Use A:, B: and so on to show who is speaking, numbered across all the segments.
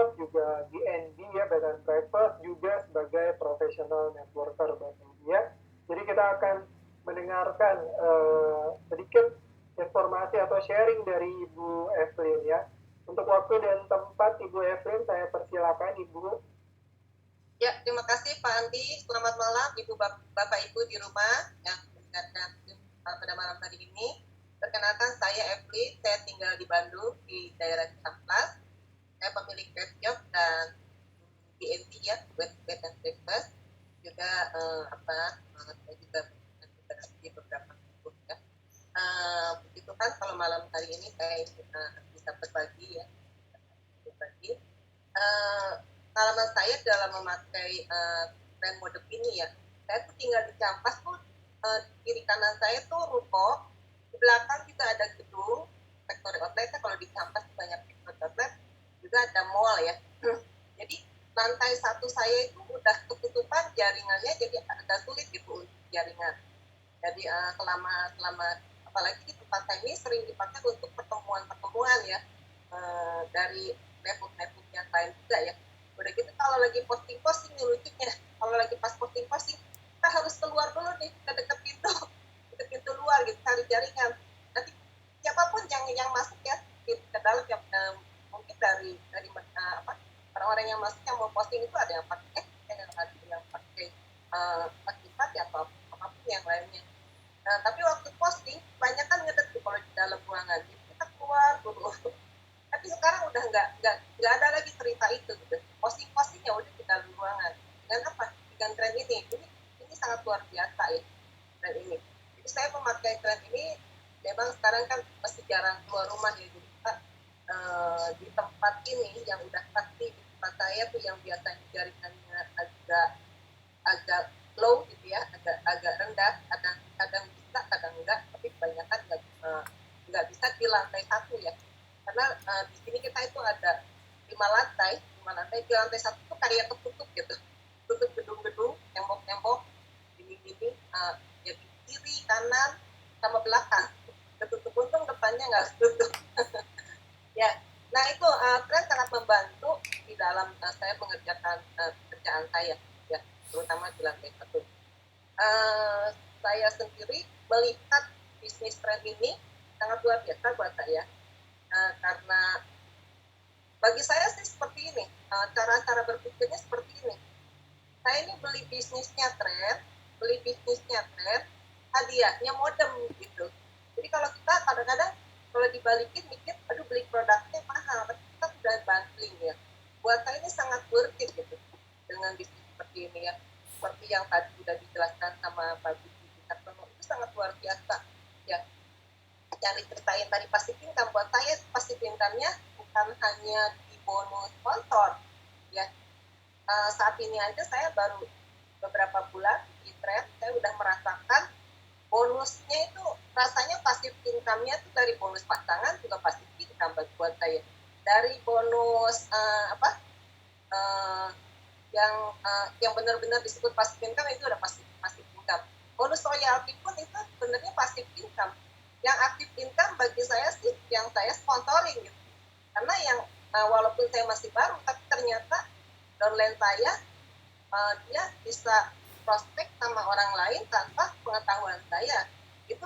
A: Breakfast, juga BNB ya, Bed and Breakfast, juga sebagai professional networker ya. Jadi kita akan mendengarkan sedikit informasi atau sharing dari Ibu Evelyn ya. Untuk waktu dan tempat Ibu Evelyn, saya persilakan Ibu.
B: Ya, terima kasih Pak Andi. Selamat malam Ibu Bapak Ibu di rumah yang mendengarkan pada malam hari ini. Perkenalkan saya Evelyn, saya tinggal di Bandung di daerah Ciamplas. Saya pemilik pet shop dan BNT ya, Bed and Breakfast. Juga saya juga di beberapa kampus ya. Begitu kan kalau malam hari ini saya bisa berbagi ya, pengalaman saya dalam memakai tren mode ini ya. Saya tuh tinggal di Ciamplas tuh, kiri kanan saya tuh ruko, di belakang juga ada gedung factory outlet. Kalau di Ciamplas banyak factory outlet, juga ada mall ya. Jadi lantai satu saya itu udah ketutupan jaringannya, jadi agak sulit gitu untuk jaringan. Jadi selama apalagi di tempat saya ini sering dipakai untuk pertemuan ya, dari network yang lain juga ya. Udah gitu kalau lagi posting lucunya, kalau lagi pas posting kita harus keluar dulu nih ke dekat pintu luar gitu, cari jaringan. Nanti siapapun yang masuk ya ke dalam mungkin dari orang-orang yang masuk yang mau posting itu ada yang pakai pakai atau apapun yang lainnya. Nah, tapi waktu posting banyak kan ngedet kalau di dalam ruangan, jadi kita keluar dulu. Tapi sekarang udah nggak ada lagi cerita itu gitu. Posting-postingnya udah di dalam ruangan. Dengan apa? Dengan tren ini sangat luar biasa ya, tren ini. Jadi saya memakai tren ini, memang sekarang kan masih jarang keluar rumah ya. Jadi kita di tempat ini yang udah pasti di tempat saya tuh yang biasanya jaringannya agak low gitu ya, agak rendah, kadang bisa, kadang enggak, tapi kebanyakan nggak bisa di lantai satu ya. Karena di sini kita itu ada 5 lantai, di lantai satu itu kayak ketutup gitu, tutup gedung-gedung, tembok-tembok, dinding-dinding, jadi kiri, kanan, sama belakang ketutup, untung depannya nggak ketutup. Ya, nah itu tren sangat membantu di dalam saya mengerjakan pekerjaan saya ya, terutama di lantai satu. Saya sendiri melihat bisnis tren ini sangat luar biasa buat saya, karena bagi saya sih seperti ini, cara-cara berpikirnya seperti ini. Saya ini beli bisnisnya tren, hadiahnya modem gitu. Jadi kalau kita kadang-kadang kalau dibalikin mikir, aduh beli produknya mahal, tapi kita sudah bundling ya. Buat saya ini sangat worth it gitu dengan bisnis seperti ini ya. Seperti yang tadi sudah dijelaskan sama Pak Budi, itu sangat luar biasa ya. Yang diceritain tadi passive income, buat saya passive income-nya bukan hanya di bonus sponsor ya. Saat ini aja saya baru beberapa bulan di tren, saya udah merasakan bonusnya itu rasanya passive income-nya itu dari bonus pasangan juga passive income buat saya. Dari bonus yang benar-benar disebut passive income itu udah passive income. Bonus royalty pun itu sebenarnya passive income. Yang aktif income bagi saya sih yang saya sponsoring gitu. Karena yang walaupun saya masih baru, tapi ternyata downline saya dia bisa prospek sama orang lain tanpa pengetahuan saya. Itu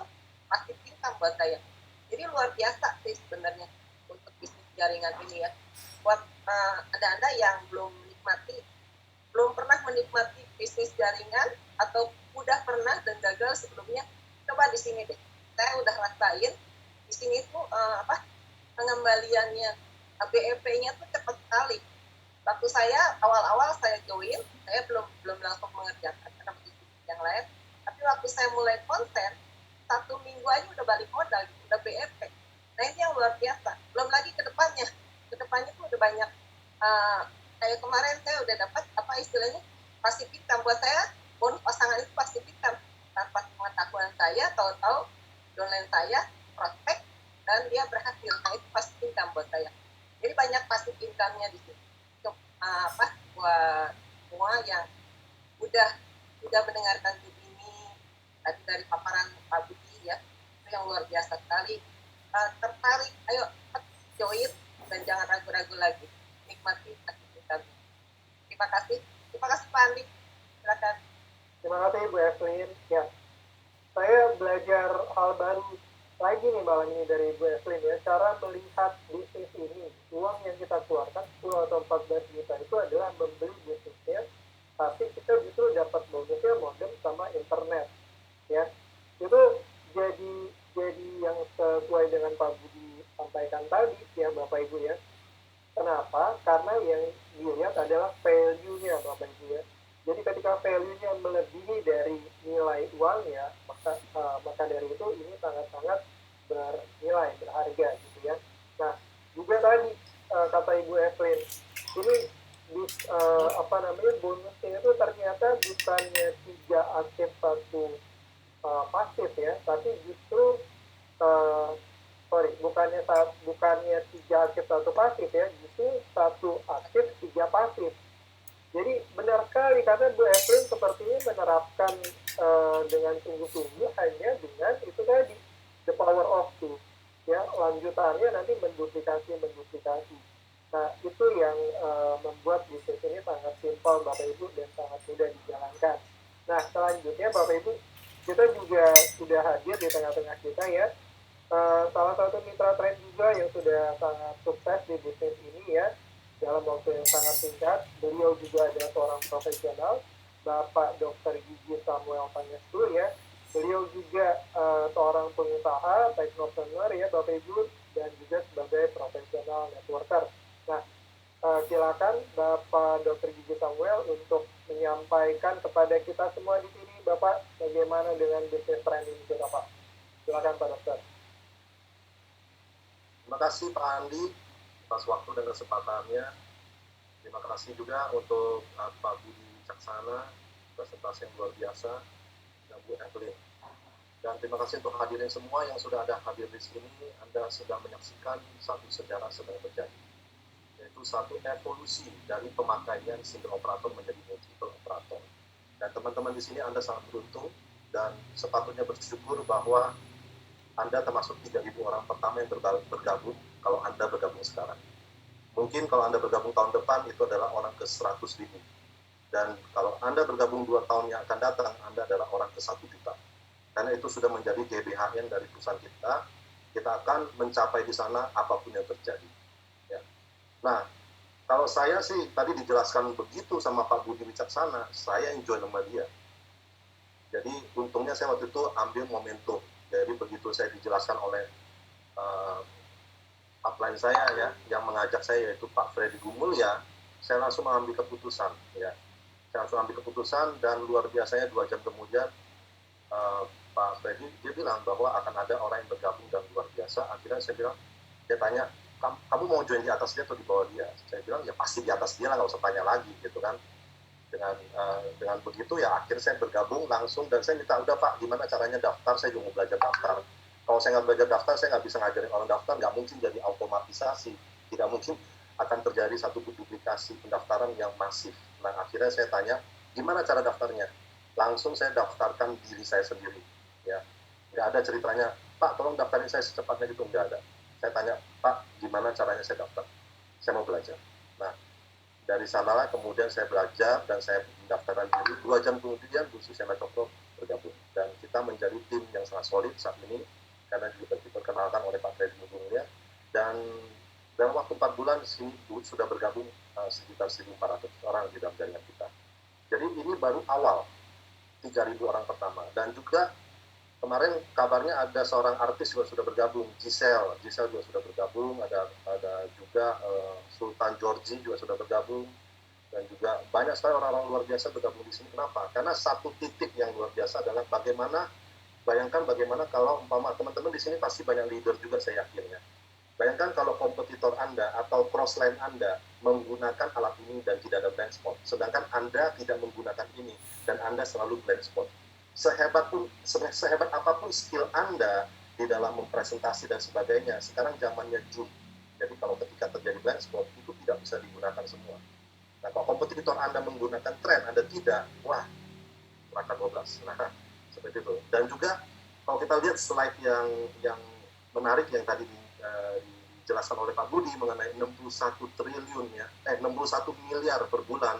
B: passive income buat saya. Jadi luar biasa sih sebenarnya untuk bisnis jaringan ini ya. Buat Anda yang belum pernah menikmati bisnis jaringan atau udah pernah dan gagal sebelumnya, coba di sini deh. Saya udah rasain di sini tuh pengembaliannya BEP-nya tuh cepat sekali. Waktu saya awal-awal saya join, saya belum langsung mengerjakan karena bisnis yang lain. Tapi waktu saya mulai konten, 1 minggu aja udah balik modal, udah BEP. Nah ini yang luar biasa. Belum lagi ke depannya tuh udah banyak. Kayak kemarin saya udah dapat istilahnya passive income. Buat saya bonus pasangan itu passive income. Tanpa pengetahuan saya, tahu-tahu downline saya prospek dan dia berhasil. Nah itu passive income buat saya. Jadi banyak passive income-nya di sini. Untuk buat semua yang udah mendengarkan ini tadi dari paparan Pak Budi ya, itu yang luar biasa sekali. Tertarik, ayo join dan jangan ragu-ragu lagi. nikmati aktivitas. Terima kasih Pak Andi, silakan.
A: Terima kasih Bu Evelyn. Ya, saya belajar hal baru lagi nih malam ini dari Bu Evelyn ya, cara melihat bisnis ini. Uang yang kita keluarkan 10 atau 14 juta itu adalah membeli bisnisnya, tapi kita justru dapat bonusnya modem sama internet ya. Itu jadi yang sesuai dengan Pak Budi sampaikan tadi ya Bapak Ibu ya. Kenapa? Karena yang dilihat adalah value-nya Bapak Ibu ya. Jadi ketika value-nya melebihi dari nilai uangnya, maka dari itu ini sangat-sangat bernilai, berharga gitu ya. Nah, juga tadi kata Ibu Evelyn, ini bonusnya itu ternyata bukannya 3 aktif 1 pasif ya, tapi justru bukannya 3 aktif 1 pasif ya, justru 1 aktif 3 pasif. Jadi benar sekali karena Bu Evelyn sepertinya menerapkan dengan sungguh-sungguh hanya dengan itu tadi, the power of two ya, lanjutannya nanti menduplikasi. Nah itu yang membuat bisnis ini sangat simpel Bapak Ibu dan sangat mudah dijalankan. Nah selanjutnya Bapak Ibu, kita juga sudah hadir di tengah-tengah kita ya, salah satu mitra trend juga yang sudah sangat sukses di bisnis ini ya, dalam waktu yang sangat singkat. Beliau juga adalah seorang profesional, Bapak Dr. Gigi Samuel Pangestu ya. Beliau juga seorang pengusaha, technopreneur ya Bapak Ibu, dan juga sebagai profesional networker. Nah, silakan Bapak Dr. Gigi Samuel untuk menyampaikan kepada kita semua di sini, Bapak, bagaimana dengan bisnis trend ini kita Pak. Silakan Pak Dokter.
C: Terima kasih Pak Andi atas waktu dan kesempatannya. Terima kasih juga untuk Pak Budi Wicaksana, presentasi yang luar biasa, dan Bu Evelyn. Dan terima kasih untuk hadirin semua yang sudah ada hadir di sini. Anda sedang menyaksikan satu sejarah sedang terjadi, yaitu satu evolusi dari pemakaian single operator menjadi multiple operator. Dan teman-teman di sini Anda sangat beruntung dan sepatutnya bersyukur bahwa Anda termasuk 3.000 orang pertama yang bergabung kalau Anda bergabung sekarang. Mungkin kalau Anda bergabung tahun depan itu adalah orang ke 100.000. Dan kalau Anda bergabung 2 tahun yang akan datang, Anda adalah orang ke 1 juta. Karena itu sudah menjadi GBHN dari perusahaan kita. Kita akan mencapai di sana apapun yang terjadi. Ya. Nah, kalau saya sih tadi dijelaskan begitu sama Pak Budi Wicaksana, saya enjoy sama dia. Jadi untungnya saya waktu itu ambil momentum. Jadi begitu saya dijelaskan oleh upline saya ya, yang mengajak saya yaitu Pak Freddy Gumulya, saya langsung mengambil keputusan ya. Saya langsung ambil keputusan dan luar biasanya 2 jam kemudian Pak Freddy dia bilang bahwa akan ada orang yang bergabung dan luar biasa. Akhirnya saya bilang, dia tanya, kamu mau join di atas dia atau di bawah dia? Saya bilang ya pasti di atas dia lah, nggak usah tanya lagi gitu kan. Dengan begitu ya akhirnya saya bergabung langsung dan saya minta udah Pak gimana caranya daftar, saya juga mau belajar daftar. Kalau saya nggak belajar daftar, saya nggak bisa ngajarin orang daftar, nggak mungkin jadi automatisasi, tidak mungkin akan terjadi satu duplikasi pendaftaran yang masif. Nah akhirnya saya tanya gimana cara daftarnya, langsung saya daftarkan diri saya sendiri ya, nggak ada ceritanya Pak tolong daftarin saya secepatnya gitu, nggak ada. Saya tanya Pak gimana caranya saya daftar, saya mau belajar. Nah dari sanalah kemudian saya belajar dan saya mendaftarkan diri. 2 jam kemudian khususnya Metropro bergabung dan kita menjadi tim yang sangat solid saat ini karena juga diperkenalkan oleh Pak Freddy Gumulya dan dalam waktu 4 bulan sini sudah bergabung sekitar 1.400 orang di dalam jaringan kita. Jadi ini baru awal 3.000 orang pertama dan juga kemarin kabarnya ada seorang artis juga sudah bergabung, Giselle juga sudah bergabung, ada juga Sultan Georgie juga sudah bergabung dan juga banyak sekali orang-orang luar biasa bergabung di sini. Kenapa? Karena satu titik yang luar biasa adalah bayangkan bagaimana kalau umpama teman-teman di sini pasti banyak leader juga saya yakin ya. Bayangkan kalau kompetitor Anda atau crossline Anda menggunakan alat ini dan tidak ada blind spot, sedangkan Anda tidak menggunakan ini dan Anda selalu blind spot. Sehebat apapun skill Anda di dalam mempresentasi dan sebagainya, sekarang zamannya Zoom. Jadi kalau ketika terjadi blind spot, itu tidak bisa digunakan semua. Nah, kalau kompetitor Anda menggunakan tren, Anda tidak, wah, neraka 12. Nah, seperti itu. Dan juga, kalau kita lihat slide yang menarik yang tadi dijelaskan oleh Pak Budi mengenai 61 triliun ya, 61 miliar per bulan,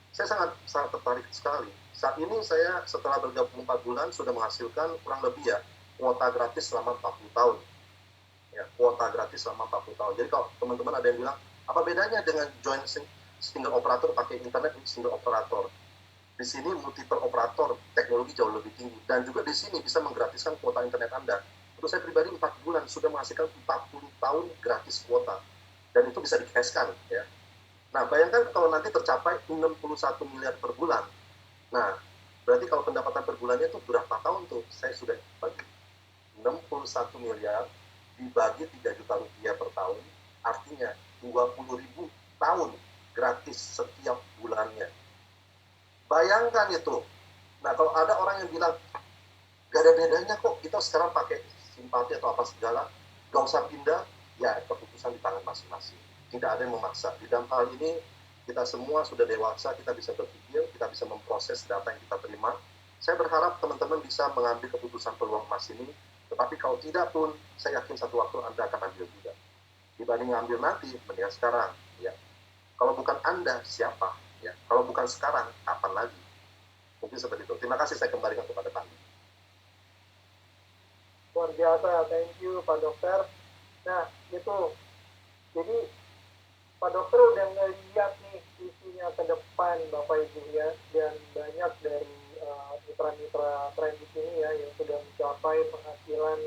C: saya sangat tertarik sekali. Saat ini saya setelah bergabung 4 bulan sudah menghasilkan kurang lebih ya kuota gratis selama 40 tahun. Ya, kuota gratis selama 40 tahun. Jadi kalau teman-teman ada yang bilang, apa bedanya dengan join single operator pakai internet single operator? Di sini multiple operator teknologi jauh lebih tinggi dan juga di sini bisa menggratiskan kuota internet Anda. Untuk saya pribadi 4 bulan sudah menghasilkan 40 tahun gratis kuota dan itu bisa di-cashkan ya. Nah, bayangkan kalau nanti tercapai 61 miliar per bulan. Nah, berarti kalau pendapatan per bulannya itu berapa tahun tuh? Saya sudah bagi 61 miliar dibagi 3 juta rupiah per tahun, artinya 20.000 tahun gratis setiap bulannya. Bayangkan itu. Nah, kalau ada orang yang bilang, gak ada bedanya kok, kita sekarang pakai simpati atau apa segala, gak usah pindah, ya keputusan di tangan masing-masing. Tidak ada yang memaksa. Di dalam hal ini, kita semua sudah dewasa, kita bisa berpikir, kita bisa memproses data yang kita terima. Saya berharap teman-teman bisa mengambil keputusan peluang emas ini, tetapi kalau tidak pun, saya yakin satu waktu Anda akan ambil juga. Dibanding ngambil nanti, mendingan sekarang. Ya. Kalau bukan Anda, siapa? Ya. Kalau bukan sekarang, kapan lagi? Mungkin seperti itu. Terima kasih, saya kembalikan kepada Pak.
A: Luar biasa, thank you Pak Dokter. Nah, itu. Jadi, Pak Dokter udah ngeliat nih visinya ke depan Bapak Ibu ya, dan banyak dari mitra-mitra tren di sini ya yang sudah mencapai penghasilan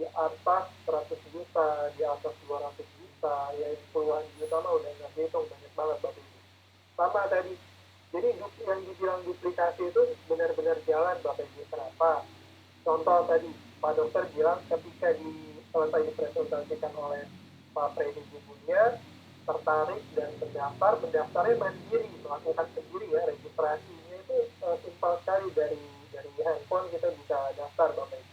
A: di atas 100 juta, di atas 200 juta, ya puluhan juta mah udah nggak hitung, banyak banget Bapak Ibu. Sama tadi, jadi yang dibilang duplikasi itu benar-benar jalan Bapak Ibu. Kenapa? Contoh tadi, Pak Dokter bilang ketika selesai dipresentasikan oleh Pak Freddy Gubunnya, tertarik dan mendaftarnya mandiri, melakukan sendiri ya, registrasinya itu simpel sekali dari handphone kita bisa daftar Bapak Ibu.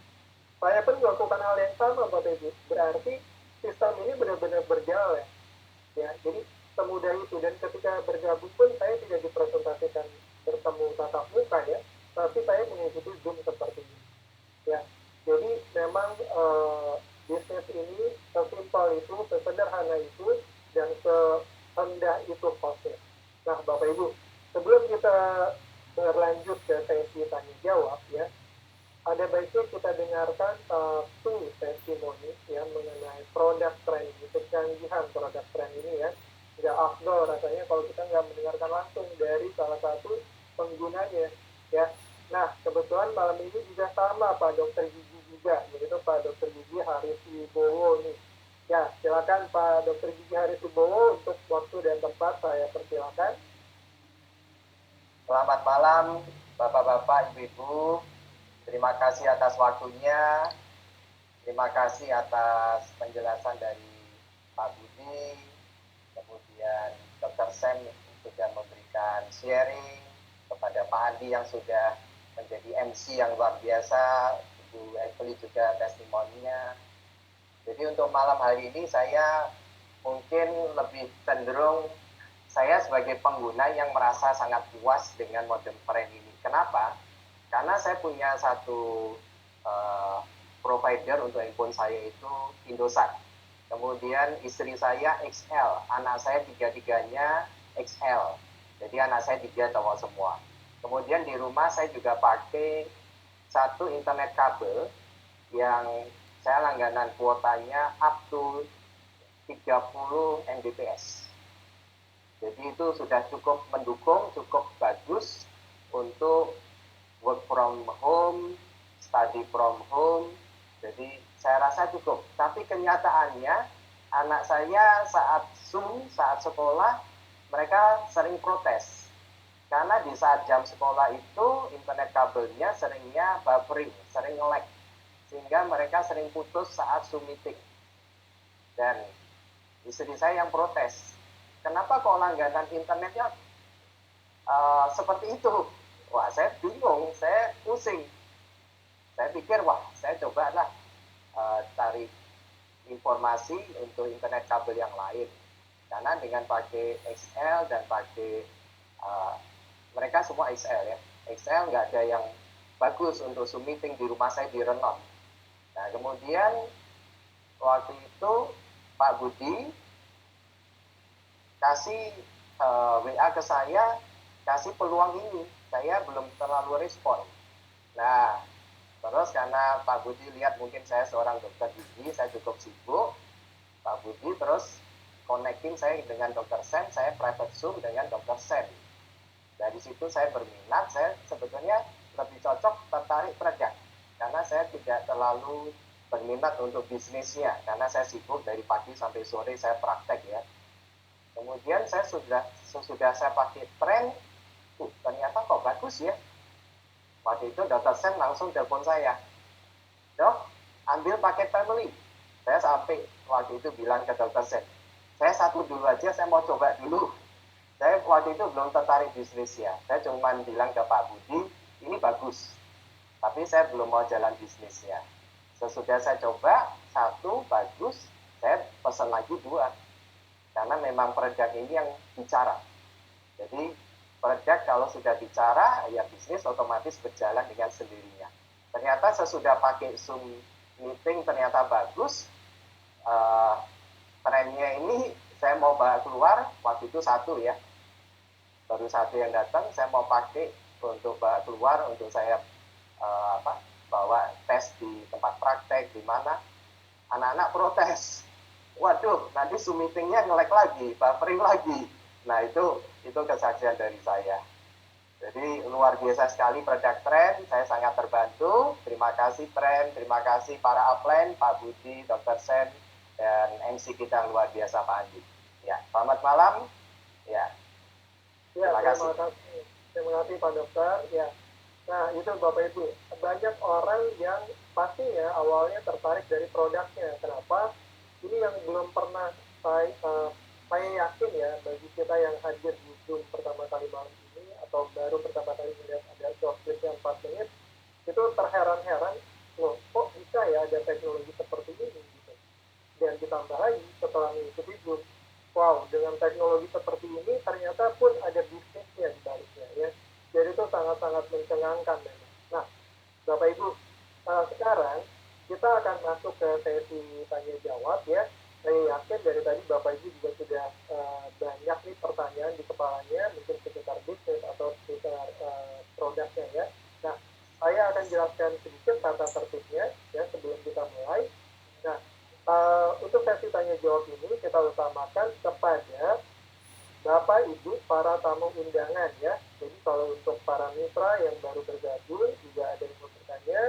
A: Saya pun melakukan hal yang sama Bapak Ibu, berarti sistem ini benar-benar berjalan ya, jadi semudah itu. Dan ketika bergabung pun saya tidak dipresentasikan bertemu tatap muka ya, tapi saya mengikuti Zoom seperti ini ya. Jadi memang bisnis ini sesimpel itu, sesederhana itu, dan serendah itu costnya. Nah Bapak Ibu, sebelum kita berlanjut ke sesi tanya jawab ya, ada baiknya kita dengarkan satu testimoni ya mengenai produk tren ini, kecanggihan produk tren ini ya. Nggak afdol rasanya kalau kita nggak mendengarkan langsung dari salah satu penggunanya ya. Nah kebetulan malam ini juga sama Pak Dokter Gigi juga, yaitu Pak Dokter Gigi Haris Wibowo nih. Ya, silakan Pak Dokter Gigi Haris Wibowo, untuk waktu dan tempat saya persilakan.
D: Selamat malam Bapak-bapak, Ibu-ibu. Terima kasih atas waktunya. Terima kasih atas penjelasan dari Pak Budi. Kemudian Dr. Sam sudah memberikan sharing, kepada Pak Andi yang sudah menjadi MC yang luar biasa, Ibu Evely juga testimoninya. Jadi untuk malam hari ini saya mungkin lebih cenderung saya sebagai pengguna yang merasa sangat puas dengan modem tren ini. Kenapa? Karena saya punya satu provider untuk handphone saya itu Indosat. Kemudian istri saya XL, anak saya tiga-tiganya XL. Jadi anak saya 3 cowok semua. Kemudian di rumah saya juga pakai satu internet kabel yang saya langganan kuotanya up to 30 Mbps. Jadi itu sudah cukup mendukung, cukup bagus untuk work from home, study from home. Jadi saya rasa cukup. Tapi kenyataannya anak saya saat Zoom, saat sekolah, mereka sering protes. Karena di saat jam sekolah itu internet kabelnya seringnya buffering, sering lag. Sehingga mereka sering putus saat Zoom meeting. Dan istri saya yang protes. Kenapa kok langganan internetnya seperti itu? Wah, saya bingung, saya pusing. Saya pikir, wah, saya cobalah cari informasi untuk internet kabel yang lain. Karena dengan pakai XL dan pakai, mereka semua XL ya. XL nggak ada yang bagus untuk Zoom meeting di rumah saya di Renon. Nah, kemudian waktu itu Pak Budi kasih WA ke saya, kasih peluang ini, saya belum terlalu respon. Nah, terus karena Pak Budi lihat mungkin saya seorang dokter gigi, saya cukup sibuk, Pak Budi terus connecting saya dengan Dokter Sen, saya private Zoom dengan Dokter Sen. Dari situ saya berminat, saya sebetulnya lebih cocok tertarik produk, karena saya tidak terlalu berminat untuk bisnisnya, karena saya sibuk dari pagi sampai sore saya praktek ya. Kemudian saya sudah saya pakai tren, ternyata kok bagus ya. Waktu itu Dokter Sen langsung telepon saya, Dok, ambil paket family. Saya sampai waktu itu bilang ke Dokter Sen, saya satu dulu aja, saya mau coba dulu. Saya waktu itu belum tertarik bisnisnya. Saya cuma bilang ke Pak Budi, ini bagus. Tapi saya belum mau jalan bisnisnya. Sesudah saya coba, satu bagus, saya pesan lagi dua. Karena memang produk ini yang bicara. Jadi produk kalau sudah bicara, ya bisnis otomatis berjalan dengan sendirinya. Ternyata sesudah pakai Zoom meeting ternyata bagus. Trennya ini saya mau bawa keluar, waktu itu satu ya. Baru satu yang datang, saya mau pakai untuk bawa keluar, untuk saya bawa tes di tempat praktek, di mana anak-anak protes. Waduh, nanti Zoom meetingnya nge-lag lagi, buffering lagi. Nah, itu kesaksian dari saya. Jadi luar biasa sekali produk Tren, saya sangat terbantu. Terima kasih Tren, terima kasih para upline, Pak Budi, Dr. Sen, dan MC kita yang luar biasa Pak Andi. Ya, selamat malam. Ya,
A: terima kasih Pak Dokter. Ya, nah itu Bapak Ibu, banyak orang yang pasti ya awalnya tertarik dari produknya. Kenapa? Ini yang belum pernah saya yakin ya, bagi kita yang hadir di Zoom pertama kali malam ini atau baru pertama kali melihat ada short clip yang 4 menit, itu terheran-heran, loh kok bisa ya ada teknologi seperti ini gitu. Dan ditambah lagi setelah mengikuti Zoom, wow, dengan teknologi seperti ini ternyata pun ada bisnisnya di baliknya ya. Jadi itu sangat-sangat mencengangkan memang. Nah, Bapak Ibu, sekarang kita akan masuk ke sesi tanya jawab ya. Saya yakin dari tadi Bapak Ibu juga sudah banyak nih pertanyaan di kepalanya, mungkin seputar bisnis atau seputar produknya ya. Nah, saya akan jelaskan sedikit tata tertibnya ya sebelum kita mulai. Nah, untuk sesi tanya jawab ini kita utamakan kepada Bapak Ibu para tamu undangan ya. Jadi kalau untuk para mitra yang baru bergabung juga ada yang mau bertanya,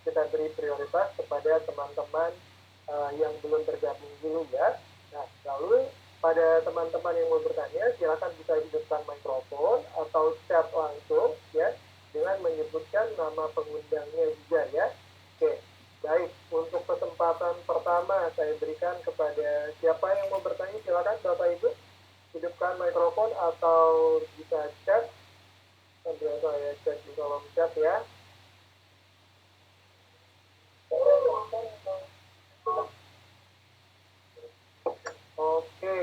A: kita beri prioritas kepada teman-teman yang belum bergabung dulu ya. Nah, lalu pada teman-teman yang mau bertanya, silakan bisa hidupkan mikrofon atau chat langsung ya, dengan menyebutkan nama pengundangnya juga ya. Oke, baik. Untuk kesempatan pertama saya berikan kepada siapa yang mau bertanya, silakan Bapak Ibu hidupkan mikrofon atau bisa chat. Sambil saya cek di kolom chat ya. Oke,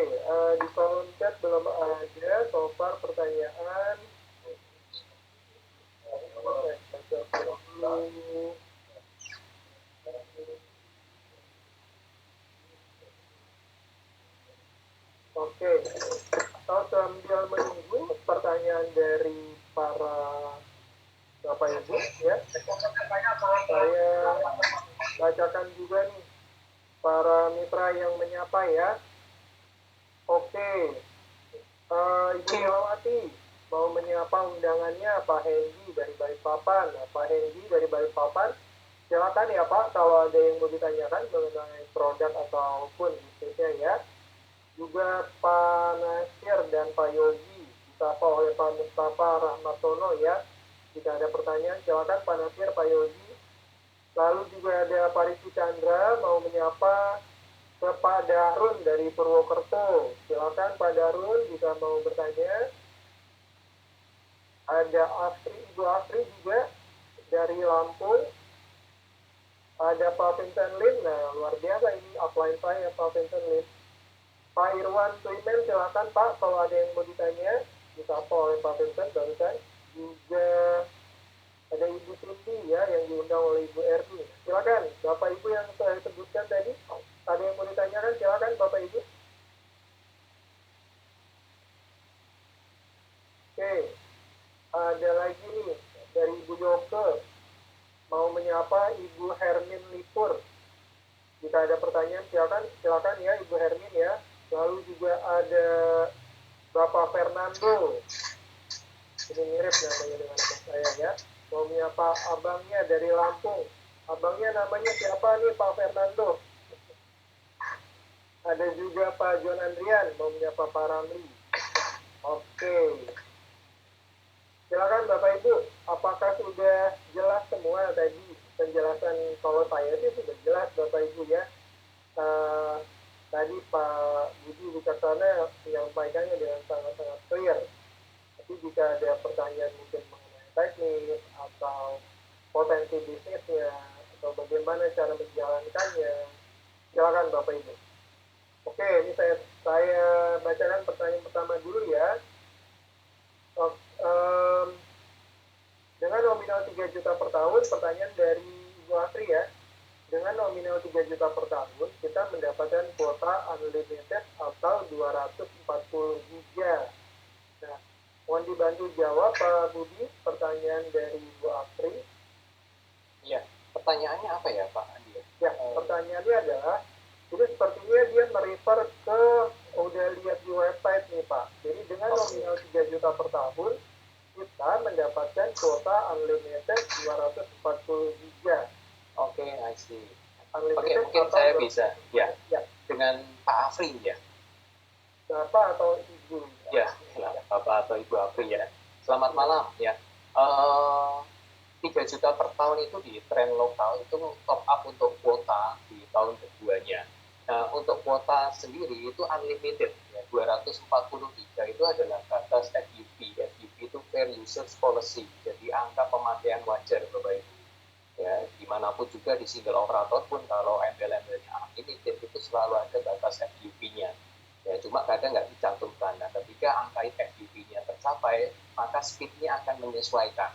A: di kolom chat belum ada so far pertanyaan. Oke, kalau sambil menunggu pertanyaan dari para Bapak Ibu ya, saya bacakan juga nih para mitra yang menyapa ya. Oke, Ibu Melawati mau menyapa undangannya Pak Hendy dari Balikpapan. Nah, Pak Hendy dari Balikpapan, silakan ya Pak kalau ada yang mau ditanyakan mengenai produk ataupun bisnisnya ya. Juga Pak Nasir dan Pak Yogi disapa oleh Pak Mustafa Rahmatono ya. Jika ada pertanyaan silakan Pak Nasir, Pak Yogi. Lalu juga ada Pak Riki Chandra mau menyapa ke Pak Darun dari Purwokerto. Silakan Pak Darun jika mau bertanya. Ada Ibu Astri juga dari Lampung. Ada Pak Vincent Lim. Nah, luar biasa ini upline saya Pak Vincent Lim. Pak Irwan Suimen, silakan Pak kalau ada yang mau ditanya. Disapa oleh Pak Vincent barusan. Juga ada Ibu Cindy ya yang diundang oleh Ibu Erni. Silakan Bapak Ibu yang saya sebutkan tadi, Ada yang mau ditanyakan? Silakan Bapak Ibu. Oke, ada lagi nih dari Ibu Yoke. Mau menyapa Ibu Hermin Lipur. Jika ada pertanyaan silakan ya Ibu Hermin ya. Lalu juga ada Bapak Fernando. Ini mirip namanya dengan saya ya. Mau menyapa abangnya dari Lampung. Abangnya namanya siapa nih Pak Fernando? Ada juga Pak John Andrian. Mau menyapa Pak Ramli. Oke. Silakan Bapak Ibu. Apakah sudah jelas semua tadi penjelasan? Kalau saya sih sudah jelas Bapak Ibu ya. Tadi Pak Budi Wicaksana menyampaikannya dengan sangat-sangat clear. Tapi jika ada pertanyaan mungkin mengenai teknis atau potensi bisnisnya atau bagaimana cara menjalankannya, silakan Bapak Ibu. Oke, ini saya bacakan pertanyaan pertama dulu ya. Dengan nominal 3 juta per tahun, pertanyaan dari Ibu Asri ya. Dengan nominal 3 juta per tahun, kita mendapatkan kuota unlimited atau 240 giga. Nah, mohon dibantu jawab Pak Budi, pertanyaan dari Ibu Asri.
E: Ya, pertanyaannya apa ya Pak Andi?
A: Ya, pertanyaannya adalah, jadi sepertinya dia merefer ke, udah lihat di website nih Pak. Jadi dengan nominal 3 juta per tahun, kita mendapatkan kuota unlimited 240 giga.
E: Oke, I see.
A: Unlimited
E: Oke, mungkin saya bisa. Ya,
A: ya.
E: Dengan Pak Afri ya.
A: Bapak atau Ibu?
E: Ya, Bapak atau Ibu Afri ya. Selamat malam ya. 3 juta per tahun itu di tren lokal itu top up untuk kuota di tahun keduanya. Nah, untuk kuota sendiri itu unlimited ya, 240 giga itu adalah batas FUP. FUP itu Fair Usage Policy, jadi angka pemakaian wajar Bapak Ibu. Ya, dimanapun juga di single operator pun kalau embel-embelnya unlimited itu selalu ada batas FUP-nya. Ya, cuma kadang nggak dicantumkan. Nah, ketika angka FUP-nya tercapai, maka speed-nya akan menyesuaikan.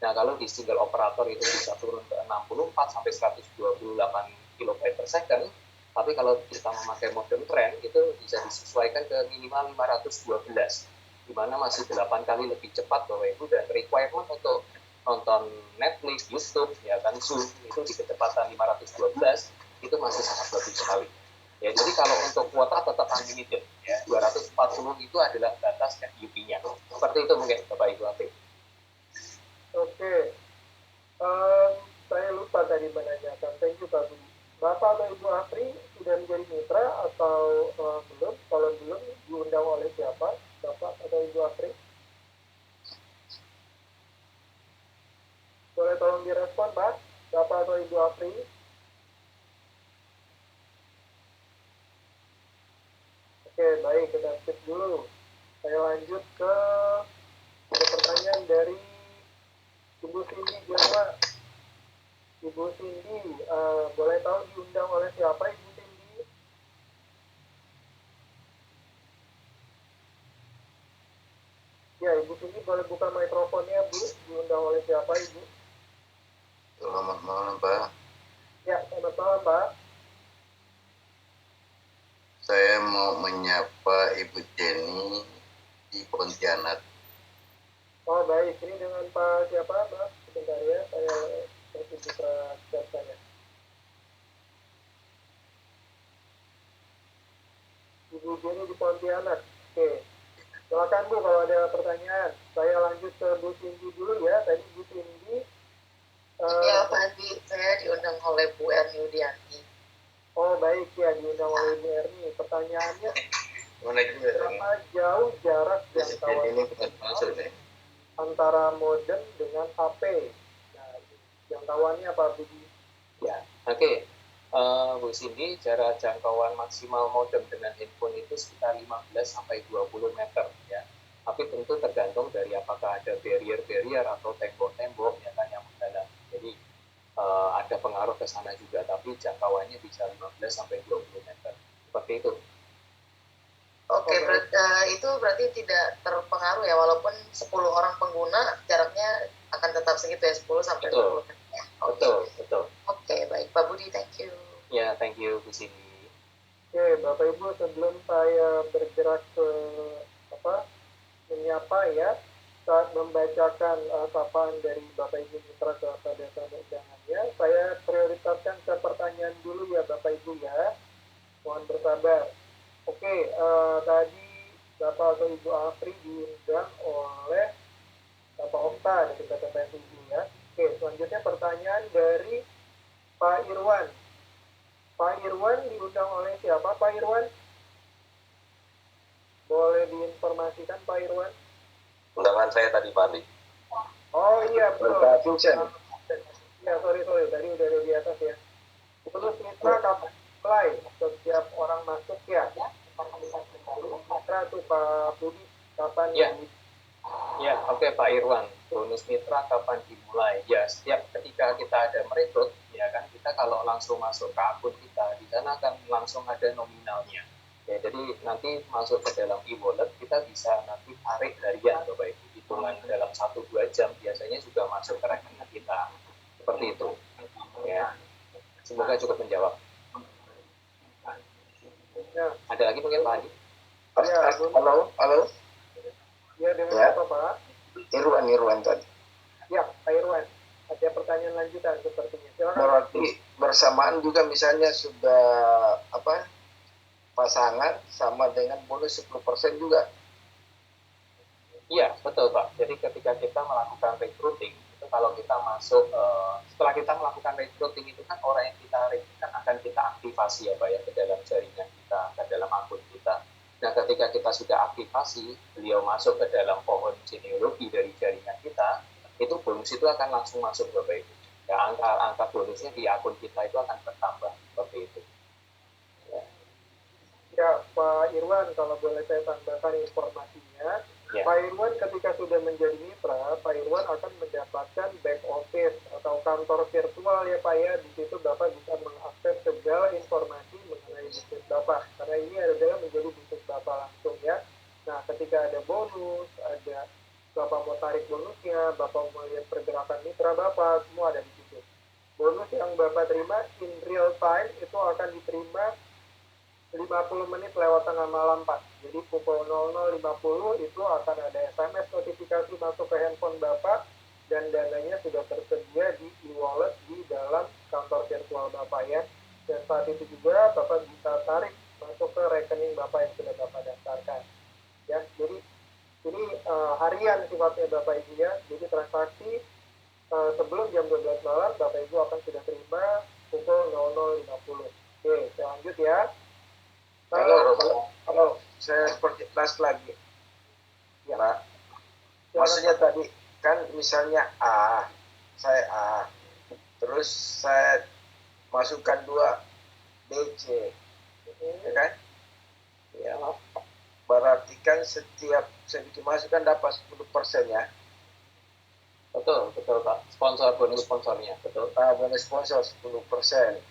E: Nah, kalau di single operator itu bisa turun ke 64 sampai 128 kB per second, tapi kalau kita memakai modem trend itu bisa disesuaikan ke minimal 512, di mana masih 8 kali lebih cepat Bapak Ibu, dan requirement untuk nonton Netflix, YouTube, ya kan Zoom itu di kecepatan 512 itu masih sangat bagus sekali. Ya, jadi kalau untuk kuota tetap unlimited, ya 240 itu adalah batas FUP-nya. Seperti itu mungkin Bapak Ibu Afri.
A: Oke, saya lupa tadi menanyakan. Thank you Pak Budi. Bapak atau Ibu Afri sudah menjadi mitra atau belum? Kalau belum, diundang oleh siapa? Bapak atau Ibu Afri? Boleh tolong direspon, Pak? Bapak atau Ibu Afri? Oke, baik. Kita skip dulu. Saya lanjut ke pertanyaan dari Ibu Cindy Jawa. Ibu Cindy, boleh tahu diundang oleh siapa Ibu Cindy? Ya, Ibu Cindy boleh buka mikrofonnya, Bu. Diundang oleh siapa, Ibu?
F: Selamat malam, Pak.
A: Ya, selamat malam, Pak.
F: Saya mau menyapa Ibu Jenny di Pontianak.
A: Oh, baik. Ini dengan Pak siapa, Pak? Sebentar ya, saya buka chat saya. Ibu Jenny di Pontianak. Oke. Silakan, Bu, kalau ada pertanyaan. Saya lanjut ke Bu Cindy dulu ya. Tadi Bu Cindy
G: ya Pak Andi, saya diundang oleh Bu Erni Udianti.
A: Oh baik ya, diundang oleh Bu Erni. Pertanyaannya, berapa jauh jarak jangkauan antara modem dengan HP? Nah, jangkauannya apa, Budi?
E: Ya, oke. Bu Cindy, jarak jangkauan maksimal modem dengan handphone itu sekitar 15 sampai 20 meter ya. Tapi tentu tergantung dari apakah ada barrier atau tembok-tembok ya kan yang menghalangi. Jadi ada pengaruh ke sana juga, tapi jangkauannya bisa 15 sampai 20 meter. Seperti itu.
G: Oke, itu berarti tidak terpengaruh ya, walaupun 10 orang pengguna jaraknya akan tetap segitu ya, 10 sampai 20 meter.
E: Betul.
G: Oke, baik Pak Budi, thank you.
E: Ya, thank you Bu Cindy.
A: Oke, Bapak Ibu, sebelum saya bergerak ke menyapa ya, saat membacakan sapaan dari Bapak Ibu Mitra kepada tamu undangannya, saya prioritaskan ke pertanyaan dulu ya Bapak Ibu ya. Mohon bersabar. Oke, tadi Bapak atau Ibu Afri diundang oleh Bapak Okta dari BPPSU ya. Oke, selanjutnya pertanyaan dari Pak Irwan. Pak Irwan diundang oleh siapa Pak Irwan? Boleh diinformasikan Pak Irwan?
C: Undangan saya tadi Pak Andi.
A: Oh iya, betul.
F: Pak Vincent.
A: Ya, sorry. Tadi udah ada di atas ya. Terus mitra kapan mulai? Setiap orang masuk ya. Mitra tuh Pak Budi, kapan?
E: Ya. Ya, oke Pak Irwan. Bonus mitra kapan dimulai? Ya, setiap ketika kita ada merekrut, ya kan, kita kalau langsung masuk ke akun kita, di sana akan langsung ada nominalnya. Ya, jadi nanti masuk ke dalam e-wallet, kita bisa nanti tarik harian, Bapak Ibu. Hitungan dalam 1-2 jam, biasanya juga masuk ke rekening kita. Seperti itu. Ya. Semoga cukup menjawab.
A: Ya.
E: Ada lagi mungkin Pak Adi?
A: Ya,
F: Halo.
A: Ya, dengan
F: Ya.
A: apa Pak?
F: Irwan tadi.
A: Ya, Pak Irwan. Ada pertanyaan lanjutan sepertinya. Silakan.
F: Berarti bersamaan juga misalnya sudah pasangan sama dengan bonus 10% juga.
E: Iya, betul Pak. Jadi ketika kita melakukan recruiting, itu kalau kita masuk, setelah kita melakukan recruiting itu kan orang yang kita rekrut kan akan kita aktivasi ya Pak ya, ke dalam jaringan kita, ke dalam akun kita. Nah ketika kita sudah aktivasi, beliau masuk ke dalam pohon genealogi dari jaringan kita, itu bonus itu akan langsung masuk Bapak Ibu. Ya, angka bonusnya di akun kita itu akan bertambah, seperti itu.
A: Ya, Pak Irwan, kalau boleh saya tambahkan informasinya,
E: Ya.
A: Pak Irwan ketika sudah menjadi mitra, Pak Irwan akan mendapatkan back office atau kantor virtual ya Pak ya. Di situ Bapak bisa mengakses segala informasi mengenai bisnis Bapak. Karena ini adalah menjadi bisnis Bapak langsung ya. Nah, ketika ada bonus, ada Bapak mau tarik bonusnya, Bapak mau lihat pergerakan mitra Bapak, semua ada di situ. Bonus yang Bapak terima in real time itu akan diterima 50 menit lewat tengah malam Pak. Jadi pukul 00.50 itu akan ada SMS notifikasi masuk ke handphone Bapak dan dananya sudah tersedia di e-wallet di dalam kantor virtual Bapak ya. Dan saat itu juga Bapak bisa tarik masuk ke rekening Bapak yang sudah Bapak daftarkan. Ya, jadi ini harian sifatnya Bapak Ibu ya. Jadi transaksi sebelum jam 12 malam Bapak Ibu akan sudah terima pukul 00.50. Oke, saya lanjut ya.
F: Halo, saya perjelas lagi. Ya, Pak. Maksudnya tadi kan misalnya saya terus saya masukkan 2 BC, ya kan? Ya, berarti kan setiap saya bikin masukan dapat 10% ya.
E: Betul Pak. Bonus sponsornya, betul.
F: Bonus sponsor 10%.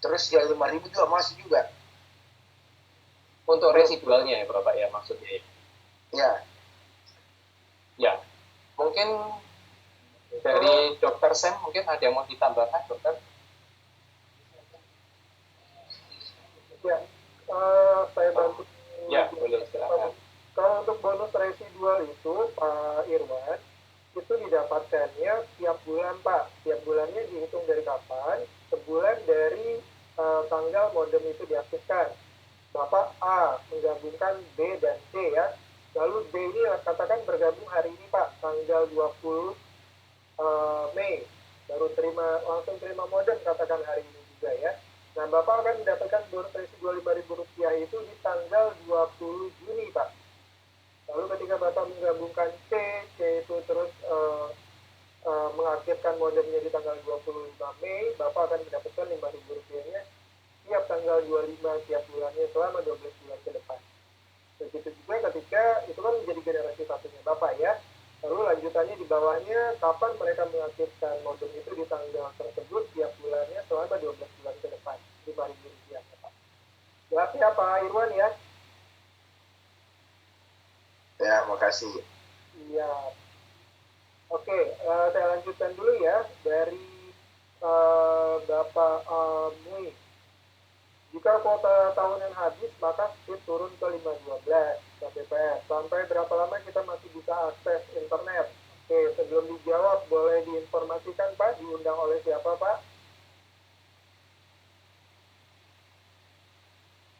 F: Terus ya 5.000 juga masuk juga.
E: Untuk residualnya ya Bapak ya maksudnya.
F: Ya.
E: Ya. Mungkin dari Dokter Sam mungkin ada yang mau ditambahkan Dokter?
A: Ya, saya bantu.
E: Ya, boleh silakan.
A: Kalau untuk bonus residual itu Pak Irwan, itu didapatkannya tiap bulan Pak. Tiap bulannya dihitung dari kapan? Sebulan dari tanggal modem itu diaktifkan. Bapak A menggabungkan B dan C ya. Lalu B ini katakan bergabung hari ini Pak, tanggal 20 Mei. Baru langsung terima modem katakan hari ini juga ya. Nah, Bapak akan mendapatkan bonus residual Rp5.000 itu di tanggal 20 Juni Pak. Lalu ketika Bapak menggabungkan C itu terus mengaktifkan modemnya di tanggal 25 Mei, Bapak akan mendapatkan Rp5.000-nya tiap tanggal 25 tiap bulannya selama 12 bulan ke depan. Begitu juga ketika itu kan menjadi generasi satunya Bapak ya. Lalu lanjutannya di bawahnya kapan mereka mengaktifkan modem itu di tanggal tersebut tiap bulannya selama 12 bulan ke depan. Rp5.000 ya Pak. Jelas ya Pak Irwan ya?
F: Ya, makasih.
A: Iya. Oke, saya lanjutkan dulu ya dari Bapak Mui. Jika kuota tahunan habis, maka speed turun ke 512 Kbps. Sampai berapa lama kita masih bisa akses internet? Oke, sebelum dijawab, boleh diinformasikan Pak, diundang oleh siapa Pak?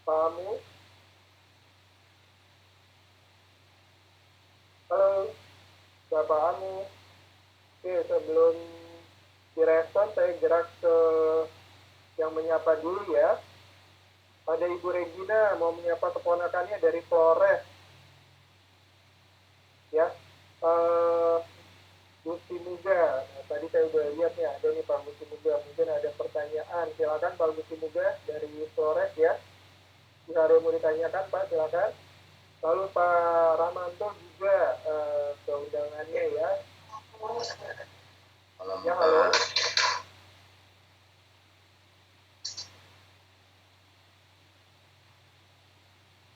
A: Pak Amu? Halo, Bapak Amu. Oke, sebelum direspon, saya gerak ke yang menyapa dulu ya. Ada Ibu Regina mau menyapa keponakannya dari Flores. Ya, Gusti Muga. Nah, tadi saya udah lihat nih ada nih Pak Gusti Muga. Mungkin ada pertanyaan. Silakan Pak Gusti Muga dari Flores ya. Jika ada yang mau ditanyakan Pak, silakan. Lalu Pak Ramanto juga ke undangannya ya.
F: Malam,
A: Ya, halo.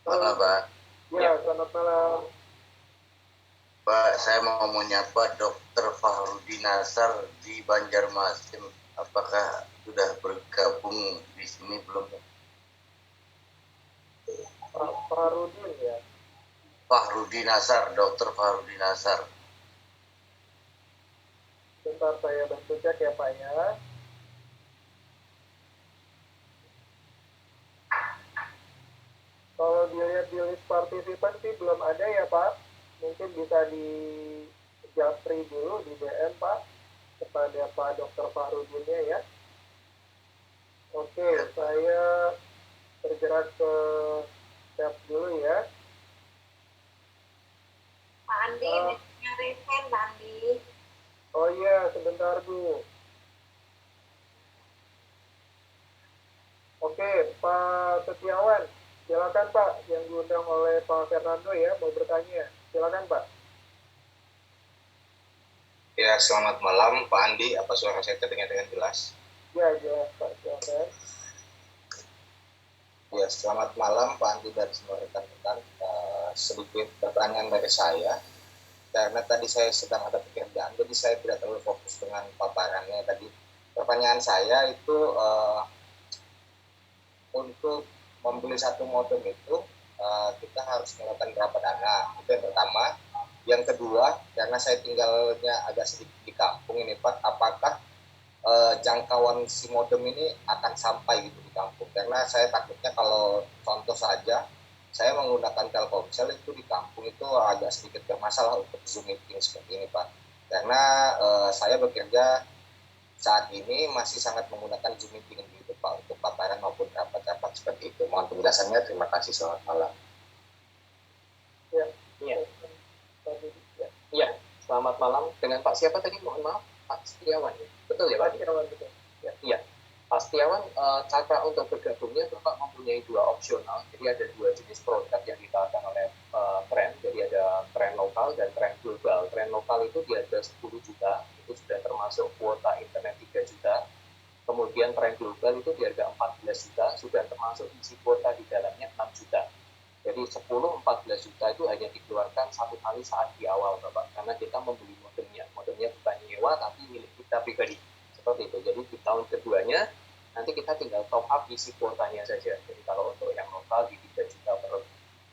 F: Malam, Pak.
A: Ya, selamat malam.
F: Pak, saya mau menyapa Dr. Fahrudi Nasar di Banjarmasin. Apakah sudah bergabung di sini belum?
A: Pak Farudin ya.
F: Fahrudi Nasar, Dr. Fahrudi Nasar.
A: Bentar saya bantu cek ya Pak ya. Kalau dilihat di list partisipan sih belum ada ya Pak. Mungkin bisa di japri dulu di DM Pak kepada Pak Dr. Farudinnya ya. Oke, saya bergerak ke tab dulu ya.
H: Pak Andi, nyari hand Pak Andi.
A: Oh iya, sebentar Bu. Oke, Pak Setiawan, silakan Pak, yang diundang oleh Pak Fernando ya, mau bertanya. Silakan Pak.
F: Ya, selamat malam Pak Andi. Apa suara saya terdengar dengan jelas?
A: Ya, jelas Pak, silakan.
F: Ya, selamat malam Pak Andi dan semua rekan-rekan. Sedikit pertanyaan dari saya. Karena tadi saya sedang ada pekerjaan, jadi saya tidak terlalu fokus dengan paparannya tadi. Pertanyaan saya itu untuk membeli satu modem itu kita harus melakukan berapa dana? Itu yang pertama. Yang kedua, karena saya tinggalnya agak sedikit di kampung ini Pak, apakah jangkauan si modem ini akan sampai gitu di kampung? Karena saya takutnya kalau contoh saja, saya menggunakan Telkomsel itu di kampung itu agak sedikit bermasalah untuk Zoom meeting seperti ini Pak. Karena saya bekerja saat ini masih sangat menggunakan Zoom meeting gitu Pak untuk paparan maupun rapat-rapat seperti itu. Mohon penjelasannya. Terima kasih. Selamat malam.
A: Ya.
E: Iya. Iya, selamat malam. Dengan Pak siapa tadi? Mohon maaf, Pak Setiawan ya? Betul ya Pak?
A: Setiawan, betul. Ya.
E: Iya. Pak Setiawan, cara untuk bergabungnya Bapak mempunyai dua opsional. Jadi ada dua jenis produk yang ditawarkan oleh brand. Jadi ada brand lokal dan brand global. Brand lokal itu di harga 10 juta, itu sudah termasuk kuota internet 3 juta. Kemudian brand global itu di harga 14 juta, sudah termasuk isi kuota di dalamnya 6 juta. Jadi 10-14 juta itu hanya dikeluarkan satu kali saat di awal Bapak, karena kita membeli modemnya. Modemnya bukan nyewa tapi milik kita pribadi. Seperti itu. Jadi di tahun keduanya nanti kita tinggal top up isi kuotanya saja. Jadi kalau untuk yang lokal di 3 juta per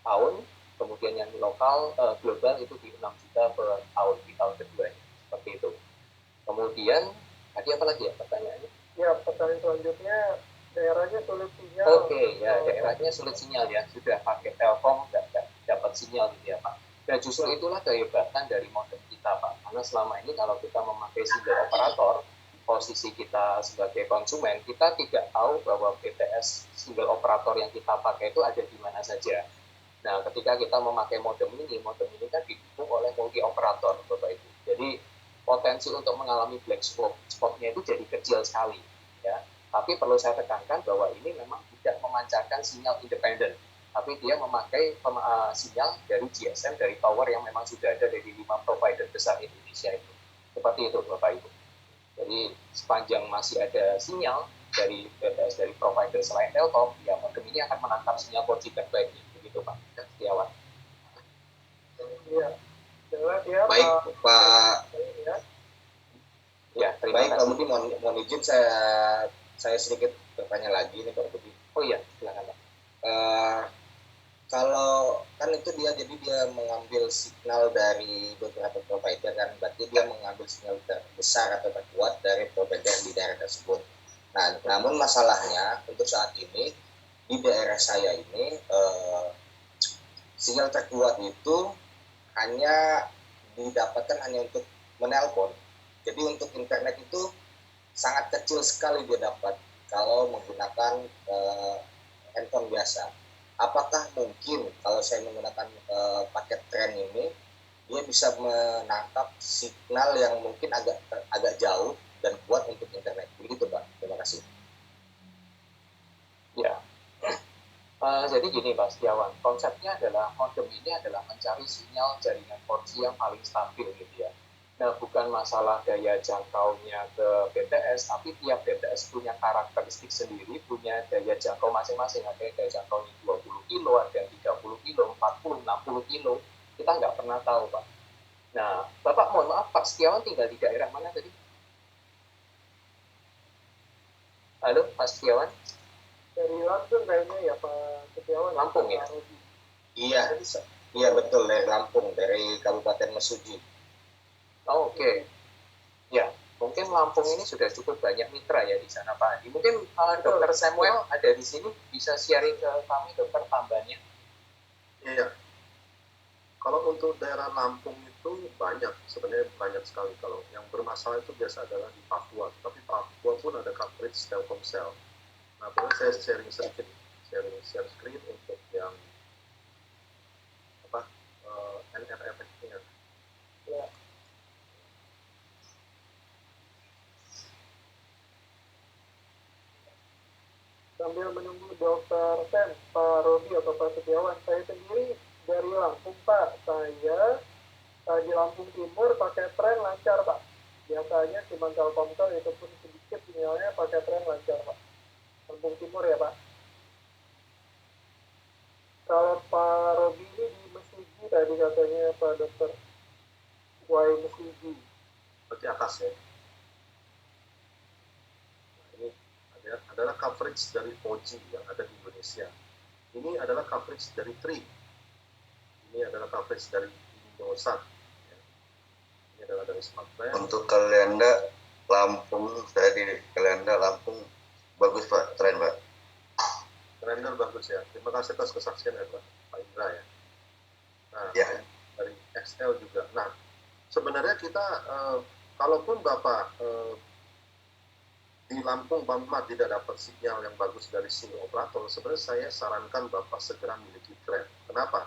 E: tahun, kemudian yang lokal global itu di 6 juta per tahun di tahun keduanya. Seperti itu. Kemudian tadi apa lagi ya pertanyaannya?
A: Ya, pertanyaan selanjutnya, daerahnya sulit sinyal.
E: Oke, ya daerahnya sulit sinyal ya, sudah pakai Telkom nggak dapat sinyal gitu ya Pak. Dan justru itulah kehebatan dari modem kita Pak, karena selama ini kalau kita memakai single operator, posisi kita sebagai konsumen, kita tidak tahu bahwa BTS single operator yang kita pakai itu ada di mana saja. Nah, ketika kita memakai modem ini kan didukung oleh multi operator Bapak Ibu. Jadi potensi untuk mengalami black spot-nya itu jadi kecil sekali ya. Tapi perlu saya tekankan bahwa ini memang tidak memancarkan sinyal independen, tapi dia memakai sinyal dari GSM, dari tower yang memang sudah ada dari 5 provider besar Indonesia itu. Seperti itu Bapak Ibu. Jadi sepanjang masih ada sinyal dari BTS, dari provider selain Telkom, ya modem ini akan menangkap sinyal 4G terbaiknya. Begitu Pak Setiawan.
A: Iya, jelas ya
F: Baik
A: Pak.
E: Ya, terima kasih.
F: Pak Budi, mohon izin saya sedikit bertanya lagi nih Pak Budi.
E: Oh iya, silakan Pak.
F: Kalau kan itu dia mengambil signal dari beberapa provider kan, berarti dia mengambil signal terbesar atau terkuat dari provider di daerah tersebut. Nah, namun masalahnya untuk saat ini di daerah saya ini sinyal terkuat itu hanya didapatkan hanya untuk menelpon. Jadi untuk internet itu sangat kecil sekali dia dapat kalau menggunakan handphone biasa. Apakah mungkin kalau saya menggunakan paket tren ini, dia bisa menangkap signal yang mungkin agak jauh dan kuat untuk internet? Begitu Pak. Terima kasih.
E: Ya. Jadi gini Pak Setiawan, konsepnya adalah modem ini adalah mencari sinyal jaringan 4G yang paling stabil gitu ya. Nah, bukan masalah daya jangkaunya ke BTS, tapi tiap BTS punya karakteristik sendiri, punya daya jangkau masing-masing. Ada yang daya jangkaunya 20 kilo, ada yang 30 kilo, 40, 60 kilo. Kita nggak pernah tahu, Pak. Nah, Bapak mohon maaf, Pak Setiawan tinggal di daerah mana tadi? Halo, Pak Setiawan?
A: Dari Lampung kayaknya ya Pak Setiawan.
E: Lampung ya?
F: Iya betul, dari Lampung, dari Kabupaten Mesuji.
E: Oh, Oke. Ya, mungkin Lampung ini sudah cukup banyak mitra ya di sana Pak Adi. Mungkin Dokter Samuel ada di sini, bisa sharing ke kami dokter tambahannya.
C: Iya. Kalau untuk daerah Lampung itu sebenarnya banyak sekali. Kalau yang bermasalah itu biasa adalah di Papua, tapi Papua pun ada coverage Telkomsel. Nah, boleh saya sharing sedikit, share screen untuk yang NRF-nya.
A: Ya. Sambil menunggu Dokter Sen, Pak Robi atau Pak Setiawan, saya sendiri dari Lampung Pak. Saya di Lampung Timur pakai tren lancar Pak. Biasanya cuma Telkomsel itu pun sedikit sinyalnya pakai tren lancar Pak. Lampung Timur ya Pak. Kalau Pak Robi ini di Mesuji tadi katanya Pak Dokter. Wai Mesuji.
C: Berarti atas ya. Nah, ini adalah coverage dari 4G yang ada di Indonesia. Ini adalah coverage dari 3. Ini adalah coverage dari Indosat. Ya. Ini adalah dari Smartfren.
I: Untuk Kalenda Lampung, saya di Kalenda Lampung bagus Pak, tren Pak.
C: Render bagus ya. Terima kasih atas kesaksian ya Pak Indra ya. Nah,
I: Ya.
C: dari XL juga. Nah, sebenarnya kita kalaupun Bapak di Lampung Bapak tidak dapat sinyal yang bagus dari single operator, sebenarnya saya sarankan Bapak segera miliki tren. Kenapa?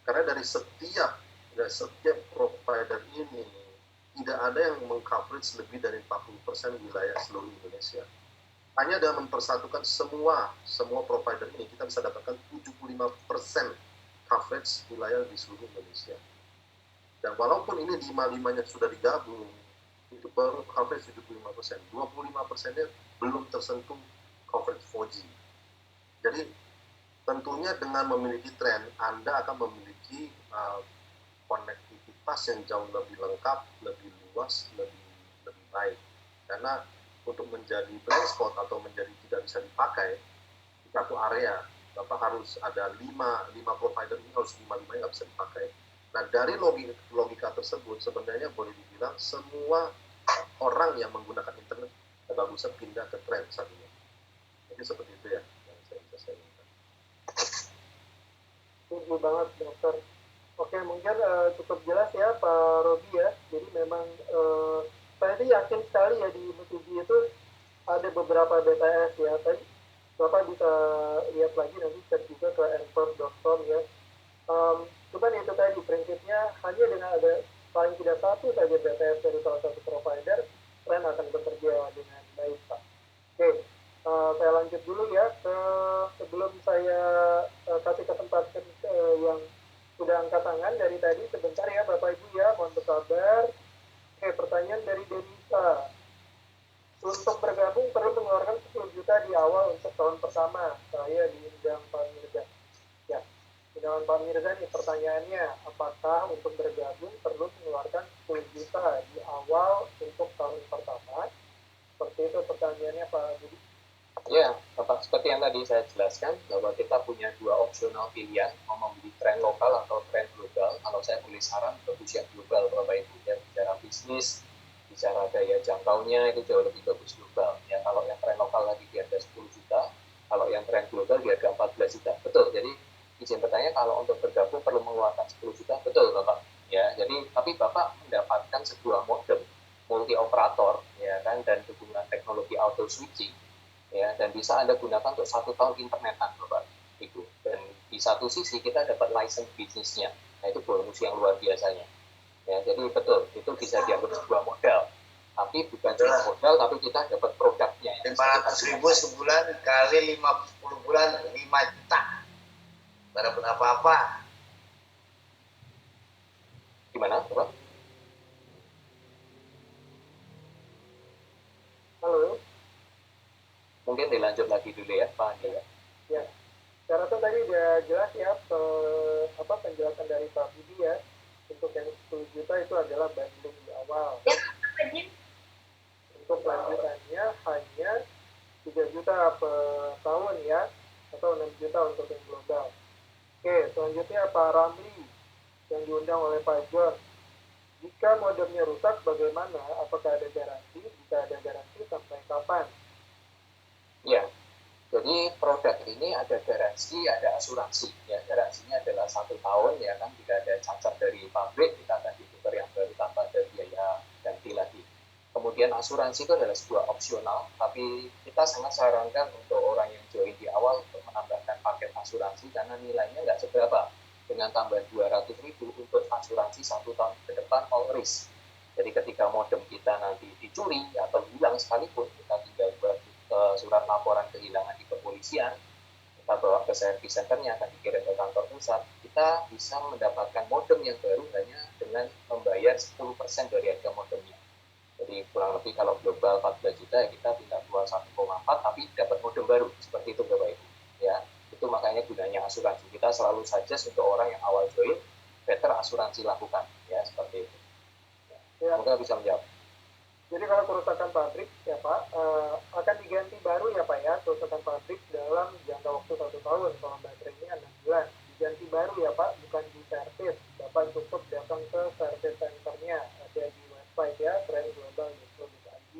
C: Karena dari setiap provider ini tidak ada yang mengcoverage lebih dari 40% wilayah seluruh Indonesia. Hanya dengan mempersatukan semua provider ini, kita bisa dapatkan 75% coverage wilayah di seluruh Indonesia. Dan walaupun ini 5-5-nya sudah digabung, itu baru coverage 75%. 25%-nya belum tersentuh coverage 4G. Jadi tentunya dengan memiliki tren, Anda akan memiliki konektivitas yang jauh lebih lengkap, lebih luas, lebih baik. Karena untuk menjadi blind spot atau menjadi tidak bisa dipakai di satu area, Bapak harus ada 5 provider ini, harus 5-5 nggak bisa dipakai. Nah, dari logika tersebut sebenarnya boleh dibilang semua orang yang menggunakan internet bagusnya pindah ke tren saat ini. Jadi seperti itu ya yang saya bisa sharingkan.
A: Setuju banget dokter. Oke, mungkin cukup jelas ya Pak Robi ya. Jadi memang saya sih yakin sekali ya di Mesuji itu ada beberapa BTS ya. Tadi Bapak bisa lihat lagi nanti cek juga ke npers.com ya. Cuman itu tadi prinsipnya hanya dengan ada paling tidak satu saja BTS dari salah satu provider, tren akan bekerja dengan baik Pak. Oke, saya lanjut dulu ya sebelum saya kasih kesempatan yang sudah angkat tangan dari tadi sebentar ya Bapak Ibu ya, mohon bersabar. Oke, pertanyaan dari Denisa. Untuk bergabung perlu mengeluarkan 10 juta di awal untuk tahun pertama. Saya diundang Pak Mirza. Ya, undangan Pak Mirza nih pertanyaannya, apakah untuk bergabung perlu mengeluarkan 10 juta di awal untuk tahun pertama? Seperti itu pertanyaannya Pak Budi.
E: Ya, Bapak, seperti yang tadi tadi saya jelaskan bahwa kita punya dua opsional pilihan, mau membeli tren lokal atau tren global. Kalau saya boleh saran, bagus yang global Bapak Ibu, ya, bicara bisnis, bicara daya jangkaunya itu jauh lebih bagus global. Ya, kalau yang tren lokal lagi di harga 10 juta, kalau yang tren global di harga 14 juta. Betul, jadi izin bertanya, kalau untuk bergabung perlu mengeluarkan 10 juta, betul Bapak. Ya, jadi tapi Bapak mendapatkan sebuah modem multi operator, ya kan, dan dukungan teknologi auto switching, ya, dan bisa Anda gunakan untuk 1 tahun internetan Bapak Ibu. Dan di satu sisi kita dapat license bisnisnya, nah itu bonus yang luar biasanya. Ya, jadi betul, itu bisa dianggap sebuah modal. Tapi bukan cuma modal, tapi kita dapat produknya.
I: 500.000 sebulan kali 50 bulan 5 juta. Tidak dapat apa-apa.
E: Gimana, Bapak?
A: Halo.
E: Mungkin dilanjut lagi dulu ya, Pak Andi.
A: Ya, saya rasa tadi udah jelas ya penjelasan dari Pak Budi ya. Untuk yang 10 juta itu adalah bundling di awal.
H: Ya, apa Jin?
A: Untuk lanjutannya hanya 3 juta per tahun ya, atau 6 juta untuk yang global. Oke, selanjutnya Pak Ramli yang diundang oleh Pak John. Jika modemnya rusak, bagaimana? Apakah ada garansi? Jika ada garansi, sampai kapan?
E: Ya, jadi produk ini ada garansi, ada asuransi. Ya, garansinya adalah 1 tahun, ya kan. Jika ada cacat dari pabrik, kita akan ditukar yang baru tanpa ada biaya ganti lagi. Kemudian asuransi itu adalah sebuah opsional, tapi kita sangat sarankan untuk orang yang join di awal untuk menambahkan paket asuransi karena nilainya nggak seberapa. Dengan tambah 200.000 untuk asuransi 1 tahun ke depan all risk. Jadi ketika modem kita nanti dicuri atau hilang sekalipun, kita tinggal buat surat laporan kehilangan di kepolisian, kita bawa ke service centernya, akan dikirim ke kantor pusat, kita bisa mendapatkan modem yang baru hanya dengan membayar 10% dari harga modemnya. Jadi kurang lebih kalau global 14 juta, ya kita tinggal keluar 1,4 tapi dapat modem baru, seperti itu Bapak Ibu. Ya, itu makanya gunanya asuransi. Kita selalu suggest untuk orang yang awal join, better asuransi lakukan, ya seperti itu. Ya, semoga bisa menjawab.
A: Jadi kalau kerusakan pabrik ya Pak, akan diganti baru ya Pak ya, kerusakan pabrik dalam jangka waktu 1 tahun. Kalau baterainya 6 bulan, diganti baru ya Pak, bukan di servis. Bapak cukup datang ke service centernya, ada di website ya, trendglobal.co.id.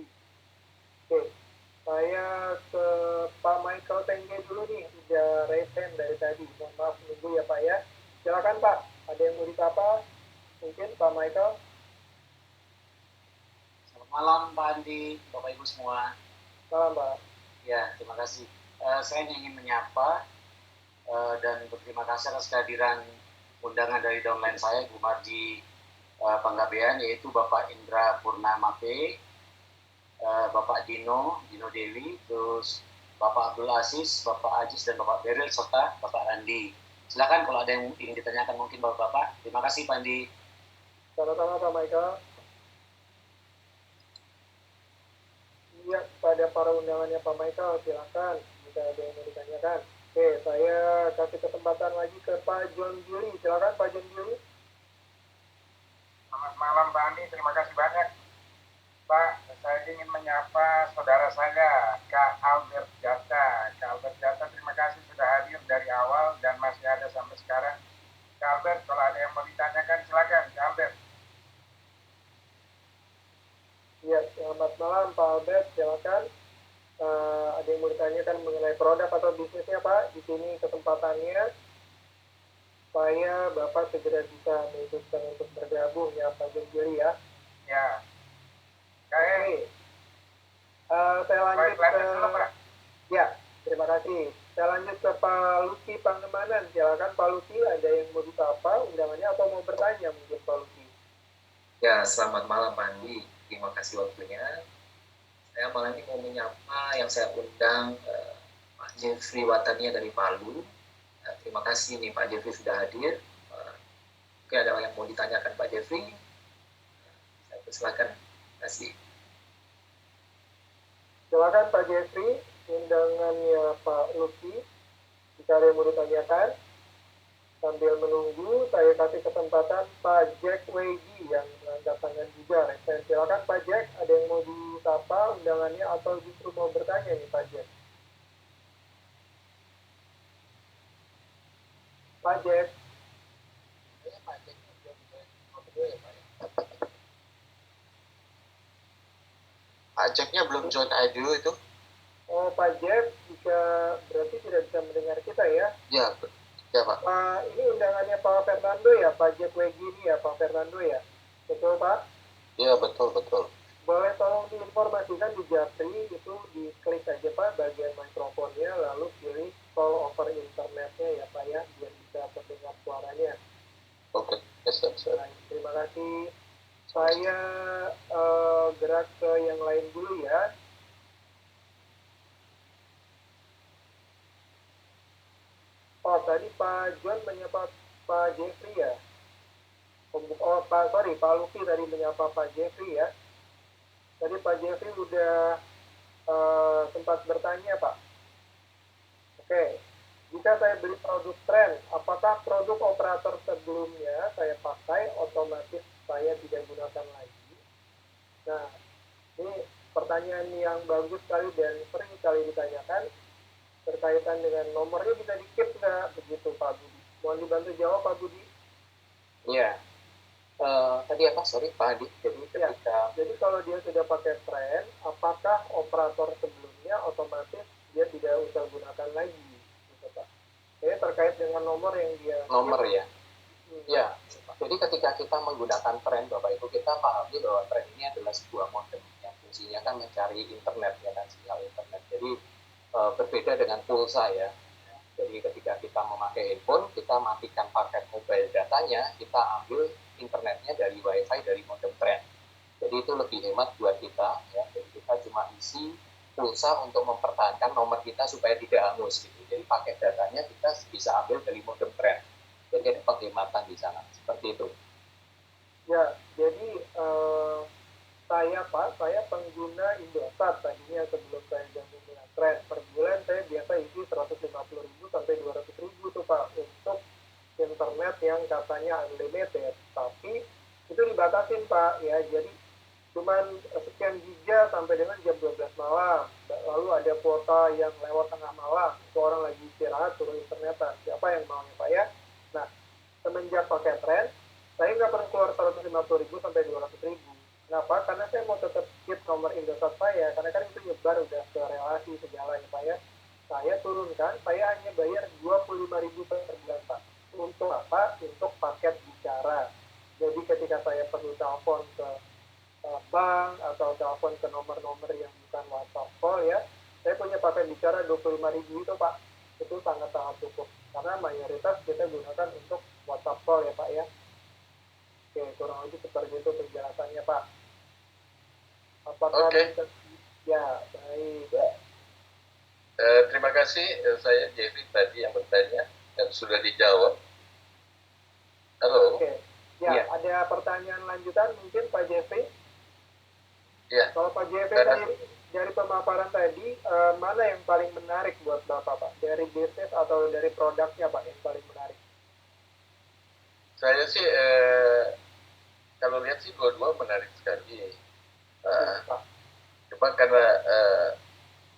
A: Oke, saya ke Pak Michael Tengge dulu nih, udah raise hand dari tadi. Mohon maaf menunggu ya Pak ya. Silakan Pak, ada yang mau disapa? Mungkin Pak Michael.
J: Malam Pak Andi, Bapak Ibu semua.
A: Malam Pak.
J: Ya, terima kasih. Saya ingin menyapa dan berterima kasih atas kehadiran undangan dari downline saya, Bu Marji Panggabean, yaitu Bapak Indra Purnama P, Bapak Dino Dewi, terus Bapak Abdul Aziz, Bapak Ajis, dan Bapak Beril, serta Bapak Randi. Silakan kalau ada yang ingin ditanyakan mungkin Bapak-Bapak. Terima kasih Pak Andi.
A: Sama-sama Pak Michael. Ya, pada para undangannya Pak Michael, silakan jika ada yang mau ditanyakan. Oke, saya kasih kesempatan lagi ke Pak John Billy. Silakan Pak John Billy.
K: Selamat malam Pak Andi, terima kasih banyak. Pak, saya ingin menyapa saudara saya, Kak Albert Jata. Kak Albert Jata, terima kasih sudah hadir dari awal dan masih ada sampai sekarang. Kak Albert, kalau ada yang mau ditanyakan, silakan Kak Albert.
A: Ya, selamat malam Pak Albert, silakan. Ada yang mau ditanyakan mengenai produk atau bisnisnya Pak? Di sini kesempatannya supaya Bapak segera bisa memutuskan untuk bergabung ya Pak John Billy ya.
K: Ya. Oke.
A: Saya lanjut ke
K: dulu, Pak.
A: Ya, terima kasih. Saya lanjut ke Pak Luki Pangemanan. Silakan Pak Luki, ada yang mau disapa undangannya atau mau bertanya mungkin Pak Luki?
L: Ya, selamat malam Pak Andi. Terima kasih waktunya. Saya malam ini mau menyapa yang saya undang Pak Jeffrey Watania dari Palu. Terima kasih nih Pak Jeffrey sudah hadir. Mungkin ada yang mau ditanyakan Pak Jeffrey. Saya persilakan. Terima kasih.
A: Silakan Pak Jeffrey, undangannya Pak Luki. Jika ada yang mau ditanyakan, sambil menunggu, saya kasih kesempatan Pak Jack Wegi yang mengangkat tangan juga. Silakan Pak Jack, ada yang mau disapa undangannya atau justru mau bertanya nih Pak Jack? Pak Jeff.
F: Pak Jacknya belum join audio itu.
A: Oh, Pak Jeff, jika berarti tidak bisa mendengar kita ya?
F: Ya, ya Pak.
A: Ini undangannya Pak Fernando ya, Pak Jeff Wegini ya, Pak Fernando ya? Betul Pak?
F: Iya, betul.
A: Boleh tolong diinformasikan di Japri itu diklik aja Pak bagian mikrofonnya, lalu pilih call over internetnya ya Pak ya, biar bisa terdengar suaranya.
F: Oke, siap.
A: Nah, terima kasih. Saya gerak ke yang lain dulu ya. Oh, tadi Pak John menyapa Pak Jeffrey ya? Oh, Pak Luki tadi menyapa Pak Jeffrey ya? Tadi Pak Jeffrey udah sempat bertanya Pak. Oke, jika saya beli produk tren, apakah produk operator sebelumnya saya pakai otomatis saya tidak gunakan lagi? Nah, ini pertanyaan yang bagus sekali dan sering sekali ditanyakan berkaitan dengan nomornya bisa di-keep nggak begitu Pak Budi? Mohon dibantu jawab Pak Budi.
E: Iya. Tadi apa? Sorry Pak Adi.
A: Jadi kalau dia sudah pakai tren, apakah operator sebelumnya otomatis dia tidak usah gunakan lagi, gitu Pak? Jadi terkait dengan nomor yang dia
E: nomor ya. Ya. Jadi ketika kita menggunakan tren Bapak Ibu, kita pahami bahwa tren ini adalah sebuah modem yang fungsinya kan mencari internet ya kan, sinyal internet. Jadi berbeda dengan pulsa ya. Jadi ketika kita memakai handphone, kita matikan paket mobile datanya, kita ambil internetnya dari wifi dari modem tren. Jadi itu lebih hemat buat kita ya. Jadi kita cuma isi pulsa untuk mempertahankan nomor kita supaya tidak hangus gitu. Jadi paket datanya kita bisa ambil dari modem tren. Jadi ada penghematan di sana seperti itu.
A: Ya, jadi saya pengguna Indosat tadinya sebelum saya gabung dengan tren. Per bulan saya biasa isi 150.000 sampai 200.000 tuh Pak untuk internet yang katanya unlimited, tapi itu dibatasin Pak ya, jadi cuman sekian giga sampai dengan jam 12 malam, lalu ada kuota yang lewat tengah malam, itu orang lagi istirahat suruh internetan, siapa yang maunya Pak ya. Nah, semenjak pakai tren, saya nggak perlu keluar 150.000 sampai 200.000. Kenapa? Karena saya mau tetap keep nomor Indosat saya, karena kan itu nyebar udah ke relasi segala ya Pak ya. Saya turunkan, saya hanya bayar 25.000 per bulan Pak. Untuk apa? Untuk paket bicara. Jadi ketika saya perlu telepon ke bank atau telepon ke nomor-nomor yang bukan WhatsApp call ya, saya punya paket bicara 25.000 itu Pak. Itu sangat-sangat cukup. Karena mayoritas kita gunakan untuk WhatsApp call ya Pak ya. Oke, kurang lebih seperti itu penjelasannya Pak. Apakah bisa? Ya, baik.
M: Terima kasih, saya Jeffrey tadi yang bertanya dan sudah dijawab. Halo.
A: Oke. Ya, ada pertanyaan lanjutan mungkin Pak Jeffrey?
M: Ya.
A: Kalau Pak Jeffrey dari pemaparan tadi, mana yang paling menarik buat Bapak Pak? Dari bisnis atau dari produknya Pak yang paling menarik?
M: Saya sih, kalau lihat sih dua-dua menarik sekali. Cuma karena,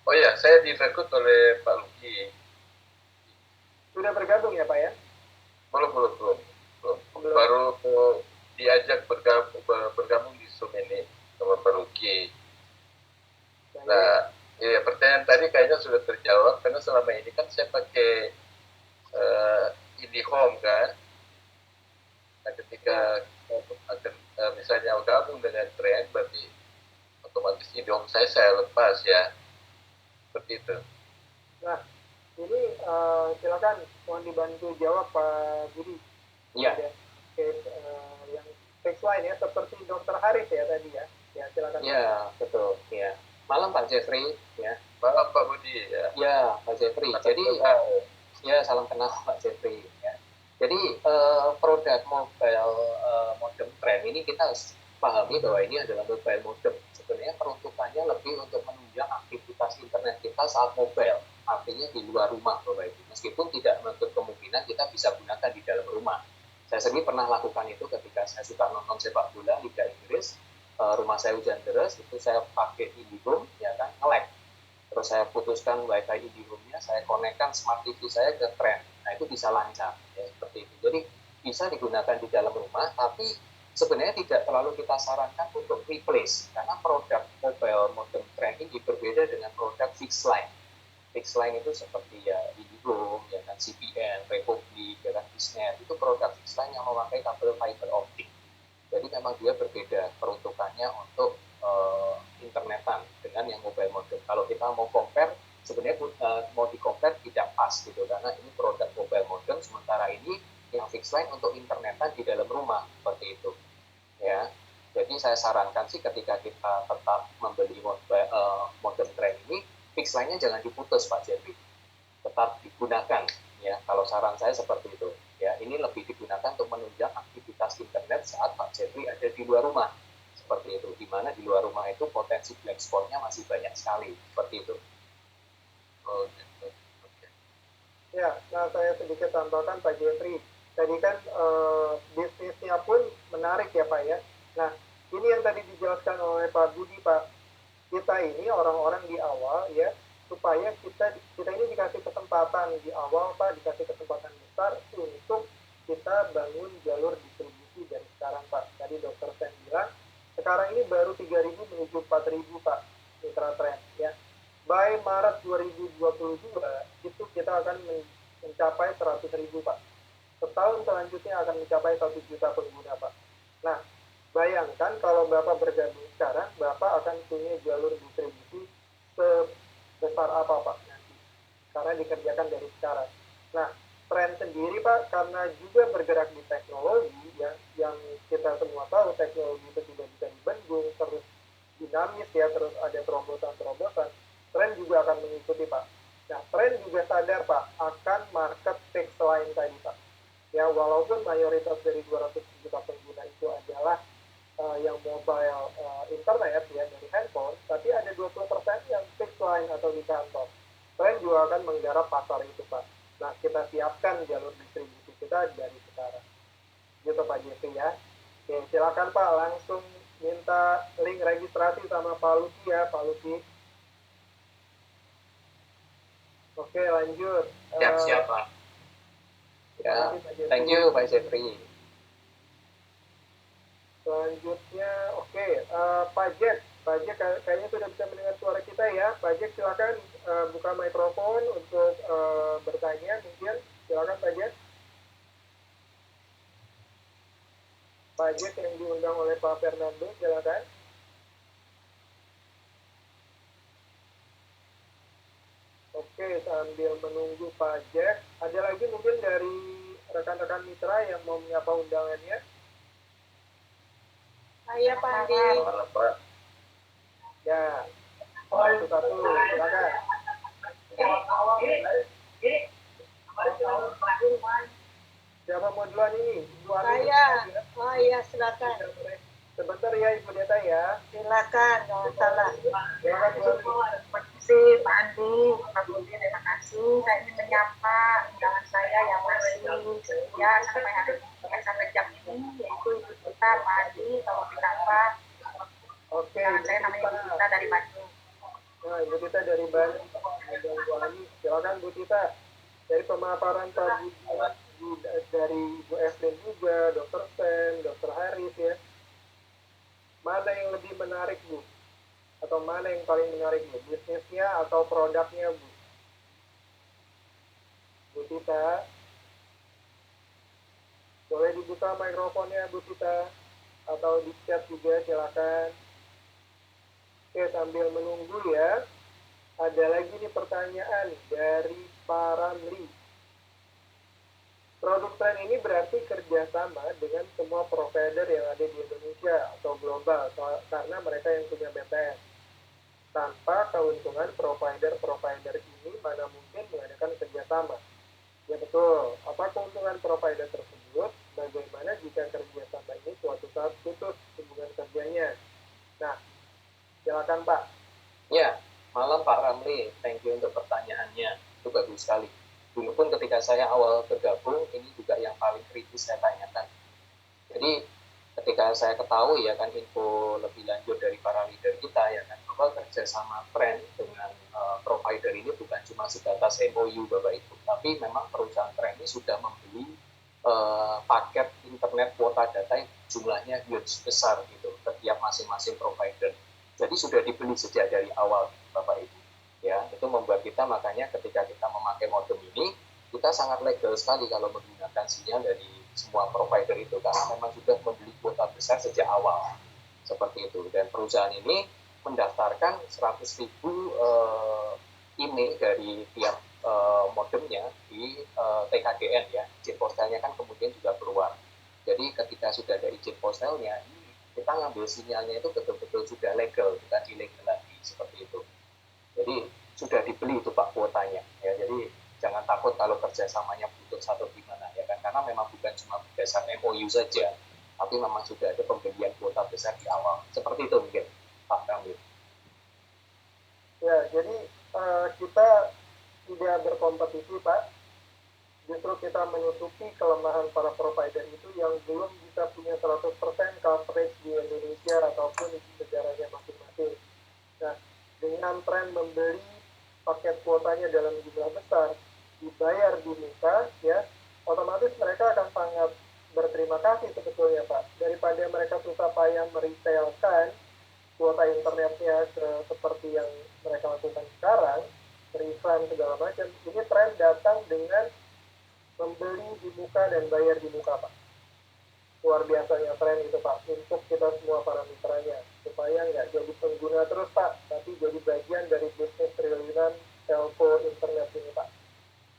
M: oh ya, saya direkrut oleh Pak Luki.
A: Sudah bergabung ya Pak ya?
M: Belum. Baru diajak bergabung di Zoom ini sama Pak Luki. Nah, ya pertanyaan tadi kayaknya sudah terjawab karena selama ini kan saya pakai IndiHome kan. Nah, ketika misalnya gabung dengan tren, berarti otomatis IndiHome saya lepas ya. Seperti itu.
A: Nah, ini silakan mohon dibantu jawab Pak Budi.
E: Iya.
A: Yang text line ya, seperti Dr. Haris ya tadi ya. Ya, silakan.
E: Iya, betul. Ya. Malam Pak Jeffrey ya.
M: Malam Pak Budi ya.
E: Ya, Pak Jeffrey. Jadi ya salam kenal Pak Jeffrey ya. Jadi produk mobile modem tren ini kita harus pahami bahwa ini adalah mobile modem. Sebenarnya peruntukannya lebih untuk menunjang aktivitas internet kita saat mobile, artinya di luar rumah Bapak Ibu. Meskipun tidak menutup kemungkinan kita bisa gunakan di dalam rumah. Saya sendiri pernah lakukan itu ketika saya suka nonton sepak bola Liga Inggris, rumah saya hujan deras, itu saya pakai IndiHome, ya kan, nge-lag. Terus saya putuskan wifi IndiHome-nya, saya konekkan smart TV saya ke tren. Nah itu bisa lancar, ya, seperti itu. Jadi bisa digunakan di dalam rumah, tapi sebenarnya tidak terlalu kita sarankan untuk replace, karena produk mobile modem trend ini berbeda dengan produk fixed line. Fixed line itu seperti ya Indihome, ya kan CPN, Republik, ya kan Bisnet, itu produk fixed line yang memakai kabel fiber optik. Jadi memang dia berbeda peruntukannya untuk internetan dengan yang mobile modem. Kalau kita mau compare, sebenarnya mau di-compare tidak pas gitu, karena ini produk mobile modem, sementara ini yang fixed line untuk internetan di dalam rumah, seperti itu. Ya, jadi saya sarankan sih ketika kita tetap membeli modem trend ini, fixed line-nya jangan diputus Pak Jeffrey, tetap digunakan. Ya, kalau saran saya seperti itu. Ya, ini lebih digunakan untuk menunjang aktivitas internet saat Pak Jeffrey ada di luar rumah, seperti itu. Di mana di luar rumah itu potensi black spot-nya masih banyak sekali, seperti itu.
C: Oh, gitu. Okay.
A: Ya, nah saya sedikit tambahkan Pak Jeffrey. Tadi kan bisnisnya pun menarik ya Pak ya. Nah, ini yang tadi dijelaskan oleh Pak Budi Pak. Kita ini orang-orang di awal ya, supaya kita ini dikasih kesempatan di awal Pak, dikasih kesempatan besar untuk kita bangun jalur distribusi dari sekarang Pak. Tadi Dokter Sen bilang sekarang ini baru 3.000 menuju 4.000 Pak mitra trend ya. By Maret 2022 itu kita akan mencapai 100.000 Pak. Setahun selanjutnya akan mencapai 1 juta pengguna Pak. Nah, bayangkan kalau Bapak bergabung sekarang, Bapak akan punya jalur distribusi sebesar apa Pak nanti, karena dikerjakan dari sekarang. Nah, tren sendiri Pak, karena juga bergerak di teknologi ya, yang kita semua tahu teknologi itu tidak bisa dibendung, terus dinamis ya, terus ada terobosan-terobosan, tren juga akan mengikuti Pak. Nah, tren juga sadar Pak akan market fixed line tadi Pak. Ya, walaupun mayoritas dari 200 juta pengguna itu adalah yang mobile internet ya dari handphone, tapi ada 20% yang fixed line atau di kantor. Tren juga akan menggarap pasar itu Pak. Nah, kita siapkan jalur distribusi kita dari sekarang. Gitu Pak Jeffrey ya. Oke, silakan Pak, langsung minta link registrasi sama Pak Luki ya, Pak Luki. Oke, lanjut.
E: Siap Pak. Ya, thank you Pak Jeffrey.
A: Selanjutnya, oke, Pak Jack kayaknya sudah bisa mendengar suara kita ya. Pak Jack silakan buka mikrofon untuk bertanya mungkin. Silakan Pak Jack. Pak Jack yang diundang oleh Pak Fernando, silakan. Oke, sambil menunggu Pak Jack, ada lagi mungkin dari rekan-rekan mitra yang mau menyapa undangannya?
H: Saya Pak Andi.
A: Ya, satu-satu, silakan. Siapa mau duluan ini?
H: Saya. Oh iya, silakan.
A: Sebentar ya Ibu Deta ya.
H: Silakan, jangan salah.
A: Silakan Bu.
H: Terima kasih Pak Andi, Pak Budi, terima kasih. Saya ingin menyapa undangan saya yang masih setia sampai hari ini, sampai jam ini, yaitu Ibu kita Pak Andi, kalau kenapa.
A: Oke.
H: Saya namanya Ibu Tita dari Bandung.
A: Nah, Ibu Tita dari Bandung. Silakan Bu Tita. Dari pemaparan Pak Budi, dari Bu Evelyn juga, Dokter Sen, Dokter Haris ya. Mana yang lebih menarik Bu? Atau mana yang paling menarik Bu? Bisnisnya atau produknya Bu? Bu Tita. Boleh dibuka mikrofonnya Bu Tita. Atau di chat juga silakan. Oke, sambil menunggu ya. Ada lagi nih pertanyaan dari Pak Ramli. Produk tren ini berarti kerjasama dengan semua provider yang ada di Indonesia atau global, karena mereka yang punya BTS. Tanpa keuntungan provider-provider ini, mana mungkin mengadakan kerjasama? Ya betul. Apa keuntungan provider tersebut? Bagaimana jika kerjasama ini suatu saat putus hubungan kerjanya? Nah, silakan Pak.
E: Ya, malam Pak Ramli. Thank you untuk pertanyaannya. Itu bagus sekali. Dulu pun ketika saya awal bergabung, ini juga yang paling kritis saya tanyakan. Jadi ketika saya ketahui ya kan info lebih lanjut dari para leader kita ya kan, bahwa kerjasama tren dengan provider ini bukan cuma sebatas MOU Bapak Ibu, tapi memang perusahaan tren ini sudah membeli paket internet kuota data jumlahnya huge besar gitu setiap masing-masing provider. Jadi sudah dibeli sejak dari awal, Bapak Ibu. Ya, itu membuat kita makanya ketika kita memakai modem ini, kita sangat legal sekali kalau menggunakan sinyal dari semua provider itu karena memang sudah membeli kuota besar sejak awal. Seperti itu. Dan perusahaan ini mendaftarkan 100.000 email dari tiap modemnya di TKDN ya, izin postalnya kan kemudian juga keluar. Jadi ketika sudah ada izin postalnya, kita ngambil sinyalnya itu betul-betul sudah legal, bukan ilegal lagi seperti itu. Jadi sudah dibeli itu Pak kuotanya ya. Jadi jangan takut kalau kerjasamanya putus atau gimana ya kan, karena memang bukan cuma berdasarkan MOU saja, tapi memang sudah ada pembelian kuota besar di awal. Seperti itu mungkin Pak Kamil.
A: Ya, jadi kita tidak berkompetisi Pak, justru kita menutupi kelemahan para provider itu yang belum bisa punya 100% coverage di Indonesia ataupun di negaranya masing-masing. Nah, dengan tren membeli paket kuotanya dalam jumlah besar, dibayar di muka, ya, otomatis mereka akan sangat berterima kasih sebetulnya Pak. Daripada mereka susah payah meretailkan kuota internetnya seperti yang mereka lakukan sekarang, beriklan segala macam, ini tren datang dengan membeli di muka dan bayar di muka Pak. Luar biasanya tren itu Pak, untuk kita semua para mitranya, supaya nggak jadi pengguna terus Pak, tapi jadi bagian dari bisnis triliunan telco internet ini Pak.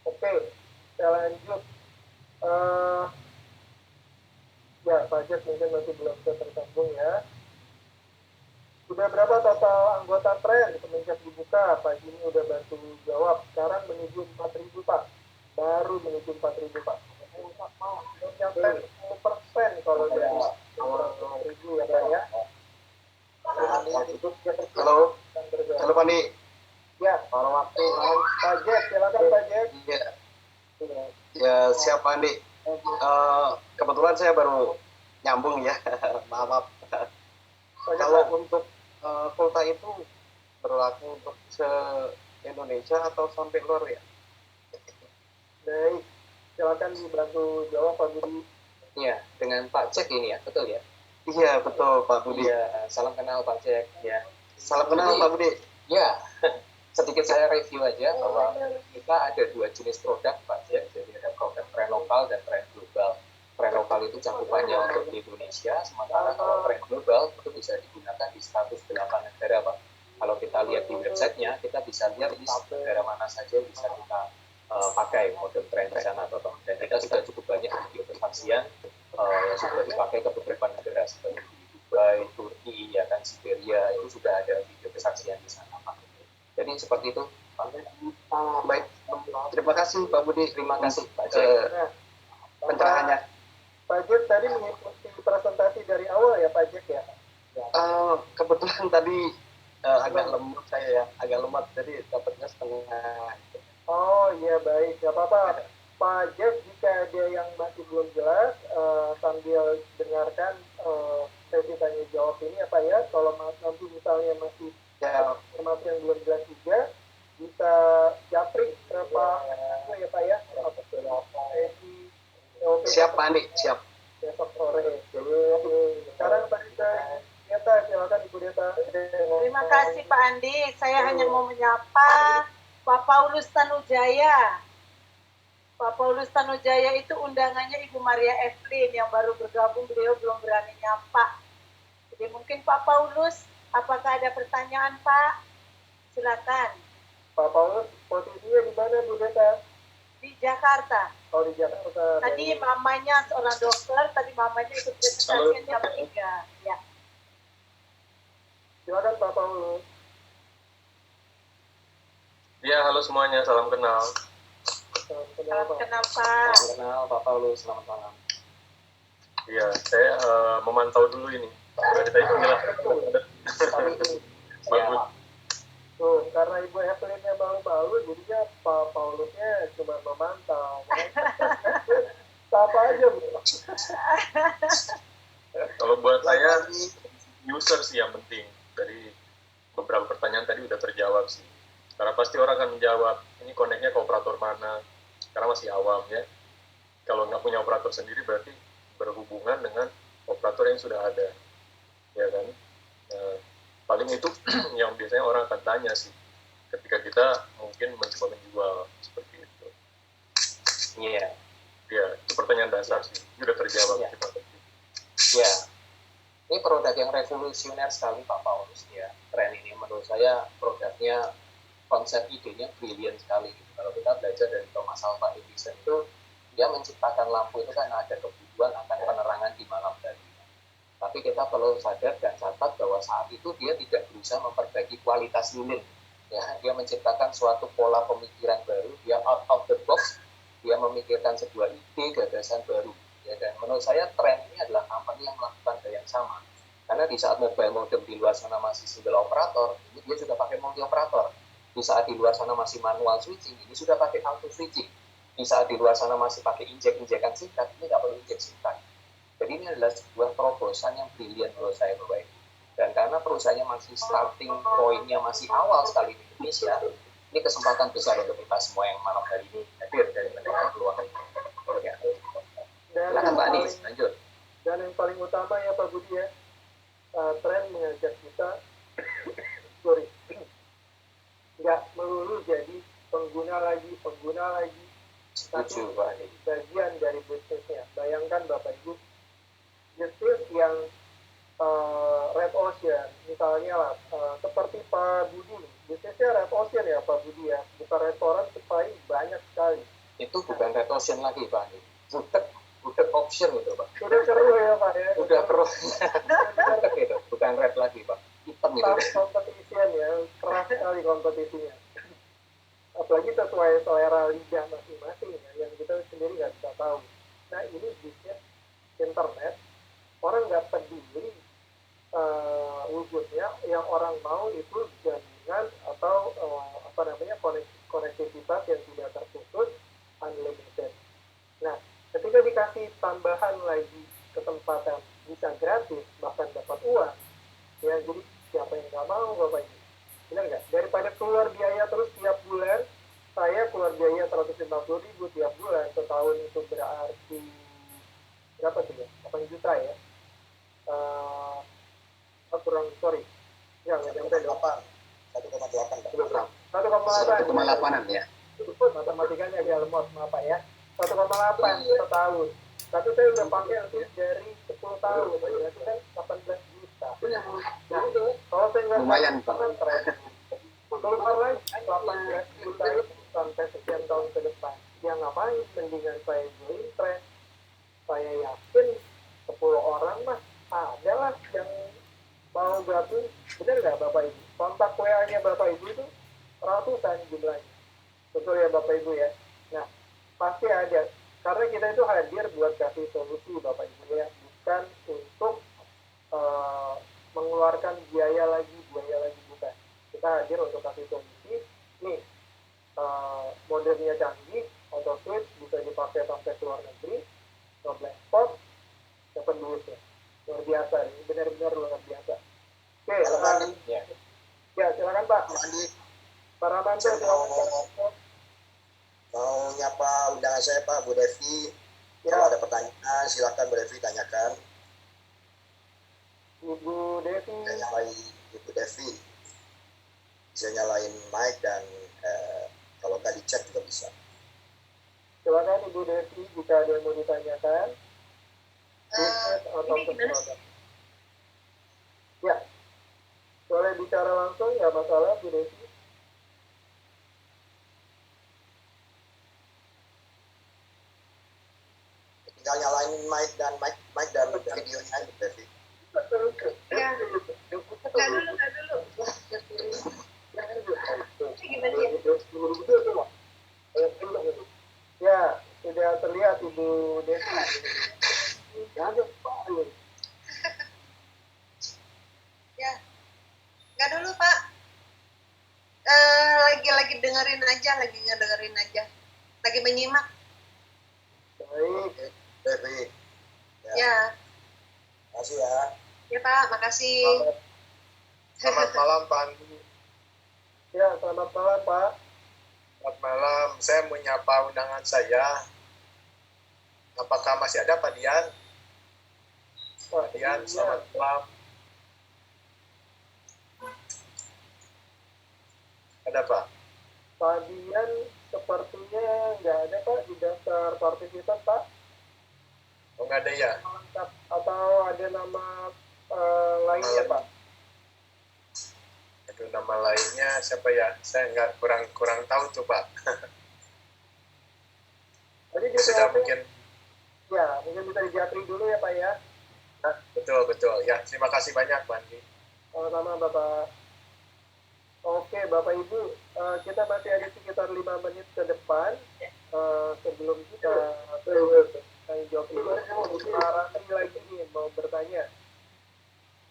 A: Oke, saya lanjut. Ya, pajak mungkin masih belum bisa tersambung ya. Sudah berapa total anggota tren semenjak dibuka? Pak Jimmy udah bantu jawab. Sekarang menuju 4.000 Pak. Baru menuju 4.000 Pak. Mau nyampe 10% kalau dari 4.000 ya Pak ya.
F: Halo, halo Pak Andi.
A: Ya, kalau waktu Pak Jack, silakan Pak Jack.
F: Iya. Ya, siap Pak Andi. Kebetulan saya baru nyambung ya, maaf. Kalau untuk kuota itu berlaku untuk se-Indonesia atau sampai luar ya?
A: Baik, silakan dibantu jawab Pak Budi.
E: Iya, dengan Pak Jack ini ya, betul ya?
F: Iya, betul Pak Budi.
E: Iya, salam kenal Pak Jack ya.
F: Salam kenal Pak Budi.
E: Ya, sedikit saya review aja bahwa kita ada dua jenis produk Pak Jack. Jadi ada produk tren lokal dan tren global. Tren lokal itu cakupannya untuk di Indonesia, sementara kalau tren global itu bisa digunakan di 108 negara Pak. Kalau kita lihat di websitenya, kita bisa lihat di negara mana saja bisa kita pakai modem tren di sana Bapak. Dan kita sudah cukup banyak video kesaksian yang sudah dipakai ke beberapa negara seperti Dubai, Turki, ya kan, Siberia, itu sudah ada video kesaksian di sana Pak. Jadi seperti itu Pak.
F: Baik, terima kasih Pak Budi.
E: Terima kasih Pak Jack.
F: Pencerahannya.
A: Pak Jack tadi mengikuti presentasi dari awal ya Pak Jack ya?
F: Kebetulan tadi agak lemot saya ya, agak lemot, jadi dapatnya setengah.
A: Oh iya baik, nggak apa-apa. Pak Jeff, jika ada yang masih belum jelas, sambil dengarkan sesi tanya jawab ini apa ya, kalau nanti misalnya masih informasi yang belum jelas juga, bisa japri ke Pak ya Pak ya,
F: siap Pak Andi, siap.
A: Besok sore. Sekarang Pak Deta, silakan Ibu Deta.
H: Terima kasih Pak Andi, saya hanya mau menyapa Pak Paulus Tanujaya. Pak Paulus Tanujaya itu undangannya Ibu Maria Evelyn yang baru bergabung, beliau belum berani nyapa. Jadi mungkin Pak Paulus, apakah ada pertanyaan Pak? Silakan.
A: Pak Paulus, posisinya di mana Bu Deta?
H: Di Jakarta.
A: Oh di Jakarta.
H: Tadi mamanya seorang dokter, tadi mamanya ikut presentasi jam 3. Ya.
A: Silakan Pak Paulus.
N: Ya, halo semuanya, salam kenal.
H: Salam kenal Pak.
E: Salam kenal Pak Paulus, selamat malam.
N: Iya, saya memantau dulu ini. Dari tadi penjelasan. Bagus.
A: Tuh, karena Ibu Evelynnya malu-malu, jadinya Pak Paulusnya cuma memantau. Apa aja, Bu?
N: Kalau buat saya, user sih yang penting. Dari beberapa pertanyaan tadi udah terjawab sih. Karena pasti orang akan menjawab, ini koneknya ke operator mana, karena masih awam ya. Kalau nggak punya operator sendiri berarti berhubungan dengan operator yang sudah ada, ya kan? Nah, paling itu yang biasanya orang akan tanya sih ketika kita mungkin mencoba menjual seperti itu.
E: Iya.
N: Ya, itu pertanyaan dasar sih. Ini udah terjawab.
E: Iya. Ya, ini produk yang revolusioner sekali Pak Paulus ya. Tren ini menurut saya produknya, konsep idenya brilian sekali. Gitu. Kalau kita belajar dari Thomas Alva Edison itu, dia menciptakan lampu itu kan ada kebutuhan akan penerangan di malam hari. Tapi kita perlu sadar dan catat bahwa saat itu dia tidak berusaha memperbaiki kualitas lilin. Ya, dia menciptakan suatu pola pemikiran baru, dia out of the box, dia memikirkan sebuah ide gagasan baru. Ya, dan menurut saya tren ini adalah company yang melakukan hal yang sama. Karena di saat mobile modem di luar sana masih single operator, ini dia sudah pakai multi operator. Di saat di luar sana masih manual switching, ini sudah pakai auto switching. Di saat di luar sana masih pakai injek-injekan singkat, ini nggak perlu injek singkat. Jadi ini adalah sebuah terobosan yang brilian menurut saya Bapak Ibu. Dan karena perusahaannya masih starting point-nya masih awal sekali di Indonesia, ini kesempatan besar untuk kita semua yang malam hari ini hadir dari mendengar peluang ini. Ya. Silakan Pak Anies, lanjut.
A: Dan yang paling utama ya Pak Budi ya, tren mengajak kita, nggak melulu jadi pengguna lagi, tapi bagian dari bisnisnya. Bayangkan Bapak Ibu, bisnis yang Red Ocean, misalnya lah, seperti Pak Budi, bisnisnya Red Ocean ya Pak Budi ya, bukan restoran supaya banyak sekali.
E: Itu bukan Red Ocean lagi Pak Anies, bukan option itu Pak.
A: Udah seru ya Pak ya.
E: Udah pro, gitu. Bukan red lagi Pak, hitam itu.
A: Kompetisian ya, keras sekali kompetisinya. Apalagi sesuai selera lidah masing-masing ya, yang kita sendiri nggak bisa tahu. Nah ini bisnis internet, orang nggak peduli wujudnya, yang orang mau itu jaringan atau konektivitas yang tidak terputus, unlimited. Nah ketika dikasih tambahan lagi kesempatan bisa gratis bahkan dapat uang, ya jadi siapa yang nggak mau Bapak Ibu? Benar nggak? Daripada keluar biaya terus tiap bulan, saya keluar biaya 150.000 tiap bulan, setahun itu berarti berapa tuh ya? 8 juta ya? Kurang, sorry. Ya, nggak nyampe 8. 1,8
E: ya.
A: Matematikanya agak lemot, maaf Pak ya. 1,8 setahun. Tapi saya udah pakai lebih dari 10 tahun, berarti kan 18 juta. Nah, kalau saya nggak
E: lumayan Pak.
A: Keluar lagi 18 juta sampai sekian tahun ke depan. Ya ngapain? Mendingan saya join tren. Saya yakin 10 orang mah ada lah yang mau gabung. Benar nggak Bapak Ibu? Kontak WA-nya Bapak Ibu itu ratusan jumlahnya. Betul ya Bapak Ibu ya? Nah, pasti ada. Karena kita itu hadir buat kasih solusi Bapak Ibu ya. Bukan untuk mengeluarkan biaya lagi bukan. Kita hadir untuk kasih solusi. Nih, modemnya canggih, auto switch bisa dipakai sampai ke luar negeri, no black spot, dapat duitnya. Luar biasa, ini benar-benar luar biasa. Oke, ya silakan Pak. Pak Ramanto, silakan.
O: Mau nyapa undangan saya Pak, Bu Devi. Kalau ada pertanyaan silakan Bu Devi tanyakan.
A: Ibu Devi.
O: Nyalain Ibu Devi. Bisa nyalain mic dan kalau nggak dicek juga bisa.
A: Silakan Ibu Devi jika ada yang mau ditanyakan. Atau ya, boleh bicara langsung ya masalah Bu Devi.
O: Tinggal nyalain mic dan videonya aja, Devi.
H: Ya, nggak dulu.
A: Ya, sudah terlihat Ibu Devi.
B: Ya, nggak dulu Pak. Lagi dengerin aja, lagi menyimak.
A: Baik,
O: Devi.
B: Ya.
O: Makasih ya.
B: Ya Pak, makasih.
P: Selamat malam Pak Andi.
A: Ya, selamat malam Pak.
P: Selamat malam, saya menyapa undangan saya. Apakah masih ada Pak Dian? Pak Dian, selamat malam. Ada Pak?
A: Pak Dian sepertinya nggak ada Pak di daftar partisipan Pak.
P: Oh, nggak ada ya?
A: Atau ada nama lainnya Pak?
P: Aduh, nama lainnya siapa ya? Saya nggak kurang tahu tuh Pak.
A: Tadi
P: sudah mungkin.
A: Ya, mungkin bisa dijapri dulu ya Pak ya.
P: Betul. Ya, terima kasih banyak Pak Andi.
A: Sama-sama Bapak. Oke Bapak Ibu, kita masih ada sekitar 5 menit ke depan sebelum kita tanya jawab ini. Rani lagi nih mau bertanya.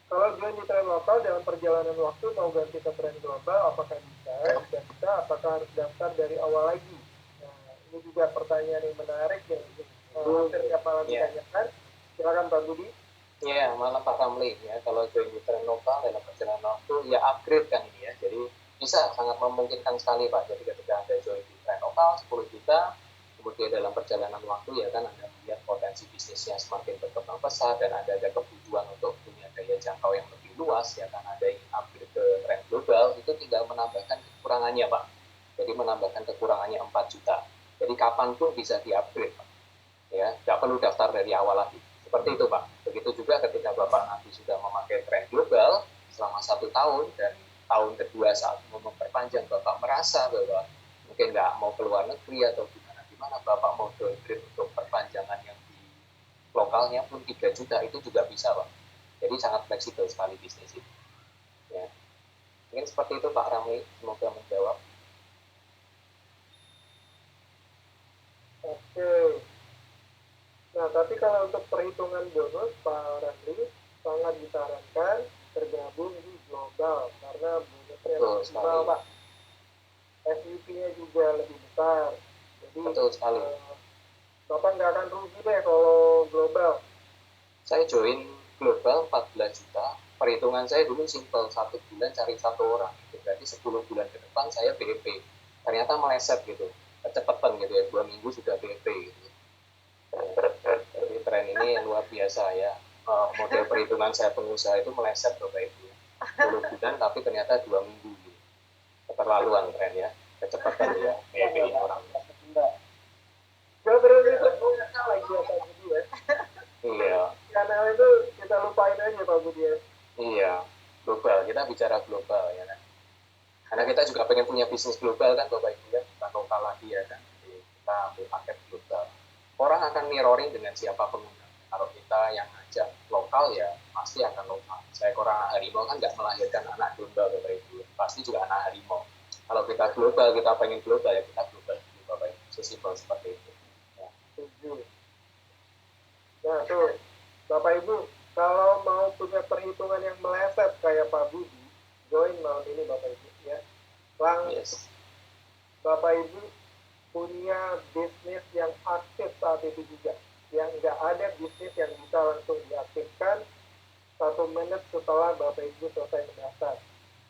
A: Kalau join di tren lokal dalam perjalanan waktu mau ganti ke tren global, apakah bisa? Dan bisa, apakah harus daftar dari awal lagi? Nah, ini juga pertanyaan yang menarik yang hampir tiap malam ditanyakan. Silakan Pak Budi.
E: Ya, malam Pak Ramli ya. Kalau join di tren lokal dalam perjalanan waktu, ya upgrade kan ini ya. Jadi bisa sangat memungkinkan sekali Pak. Jadi ketika Anda join di tren lokal 10 juta, kemudian dalam perjalanan waktu ya kan Anda melihat potensi bisnisnya semakin berkembang pesat dan ada kebutuhan untuk punya daya jangkau yang lebih luas ya kan ada yang upgrade ke tren global, itu tinggal menambahkan kekurangannya Pak. Jadi menambahkan kekurangannya 4 juta. Jadi kapanpun bisa di-upgrade Pak. Ya, nggak perlu daftar dari awal lagi. Seperti itu Pak. Begitu juga ketika Bapak nanti sudah memakai tren global selama 1 tahun dan tahun kedua saat mau memperpanjang Bapak merasa bahwa mungkin nggak mau keluar negeri atau gimana Bapak mau downgrade untuk perpanjangan yang di lokalnya pun 3 juta itu juga bisa Pak. Jadi sangat fleksibel sekali bisnis ini. Ya. Mungkin seperti itu Pak Ramli, semoga menjawab.
A: Oke. Nah, tapi kalau untuk perhitungan bonus, Pak Ramli sangat disarankan tergabung di global karena bonusnya lebih besar, Pak. SUP-nya juga lebih besar. Jadi, Bapak nggak akan rugi deh kalau global.
E: Saya join global 14 juta. Perhitungan saya dulu simple, 1 bulan cari 1 orang. Berarti 10 bulan ke depan saya BEP. Ternyata meleset gitu. Kecepatan gitu ya, 2 minggu sudah BEP gitu. Jadi tren ini luar biasa ya. Model perhitungan saya pengusaha itu meleset Bapak Ibu. 10 bulan tapi ternyata 2 minggu gitu. Keterlaluan tren ya. Kecepatan ya BEP orang.
A: Gak berarti itu lagi ya Pak Budi ya.
E: Iya.
A: Kanal itu kita lupain aja Pak Budi ya.
E: Iya, global. Kita bicara global ya kan. Karena kita juga pengen punya bisnis global kan Bapak Ibu ya, bukan lokal lagi ya kan. Jadi kita ambil paket global. Orang akan mirroring dengan siapa pengguna. Kalau kita yang ngajak lokal ya pasti akan lokal. Saya orang harimau kan nggak melahirkan anak domba Bapak Ibu. Pasti juga anak harimau. Kalau kita global, kita pengen global ya kita global. Bapak Ibu, sesimpel seperti itu.
A: Nah tuh, Bapak Ibu, kalau mau punya perhitungan yang meleset kayak Pak Budi, join malam ini Bapak Ibu ya. Langsung Bapak Ibu punya bisnis yang aktif saat itu juga. Yang nggak ada bisnis yang bisa langsung diaktifkan 1 menit setelah Bapak Ibu selesai mendaftar.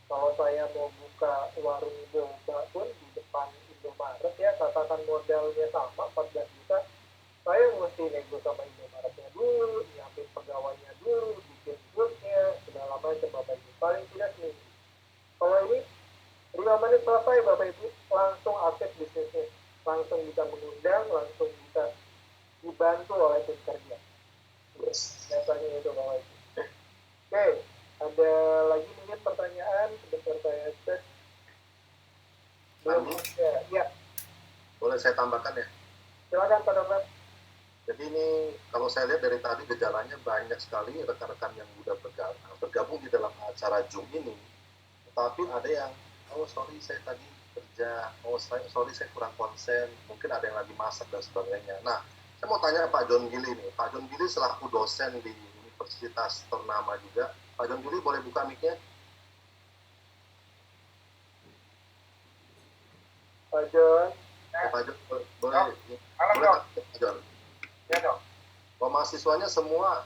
A: Kalau saya mau buka warung boba pun di depan Indomaret ya, katakan modalnya sama 14 juta, saya mesti nego sama Indomaretnya dulu, nyiapin pegawainya dulu, bikin foodnya, segala macam Bapak Ibu. Paling tidak seminggu. Kalau ini 5 menit selesai Bapak Ibu, langsung aktif bisnisnya. Langsung bisa mengundang, langsung bisa dibantu oleh tim kerja. Biasanya itu Bapak Ibu. Oke, ada lagi mungkin pertanyaan, sebentar saya cek. Belum ada. Ya.
C: Boleh saya tambahkan ya?
A: Silakan Pak Dokter.
C: Jadi ini kalau saya lihat dari tadi gejalanya banyak sekali rekan-rekan yang sudah bergabung di dalam acara Zoom ini. Tetapi ada yang, oh sorry saya tadi kerja, oh sorry saya kurang konsen, mungkin ada yang lagi masak dan sebagainya. Nah, saya mau tanya Pak John Gili nih. Pak John Gili selaku dosen di universitas ternama juga. Pak John Gili boleh buka mic-nya?
A: Pak John.
C: Pak John, boleh?
K: Halo,
C: boleh Pak John?
K: Ya dong.
C: Kalau mahasiswanya semua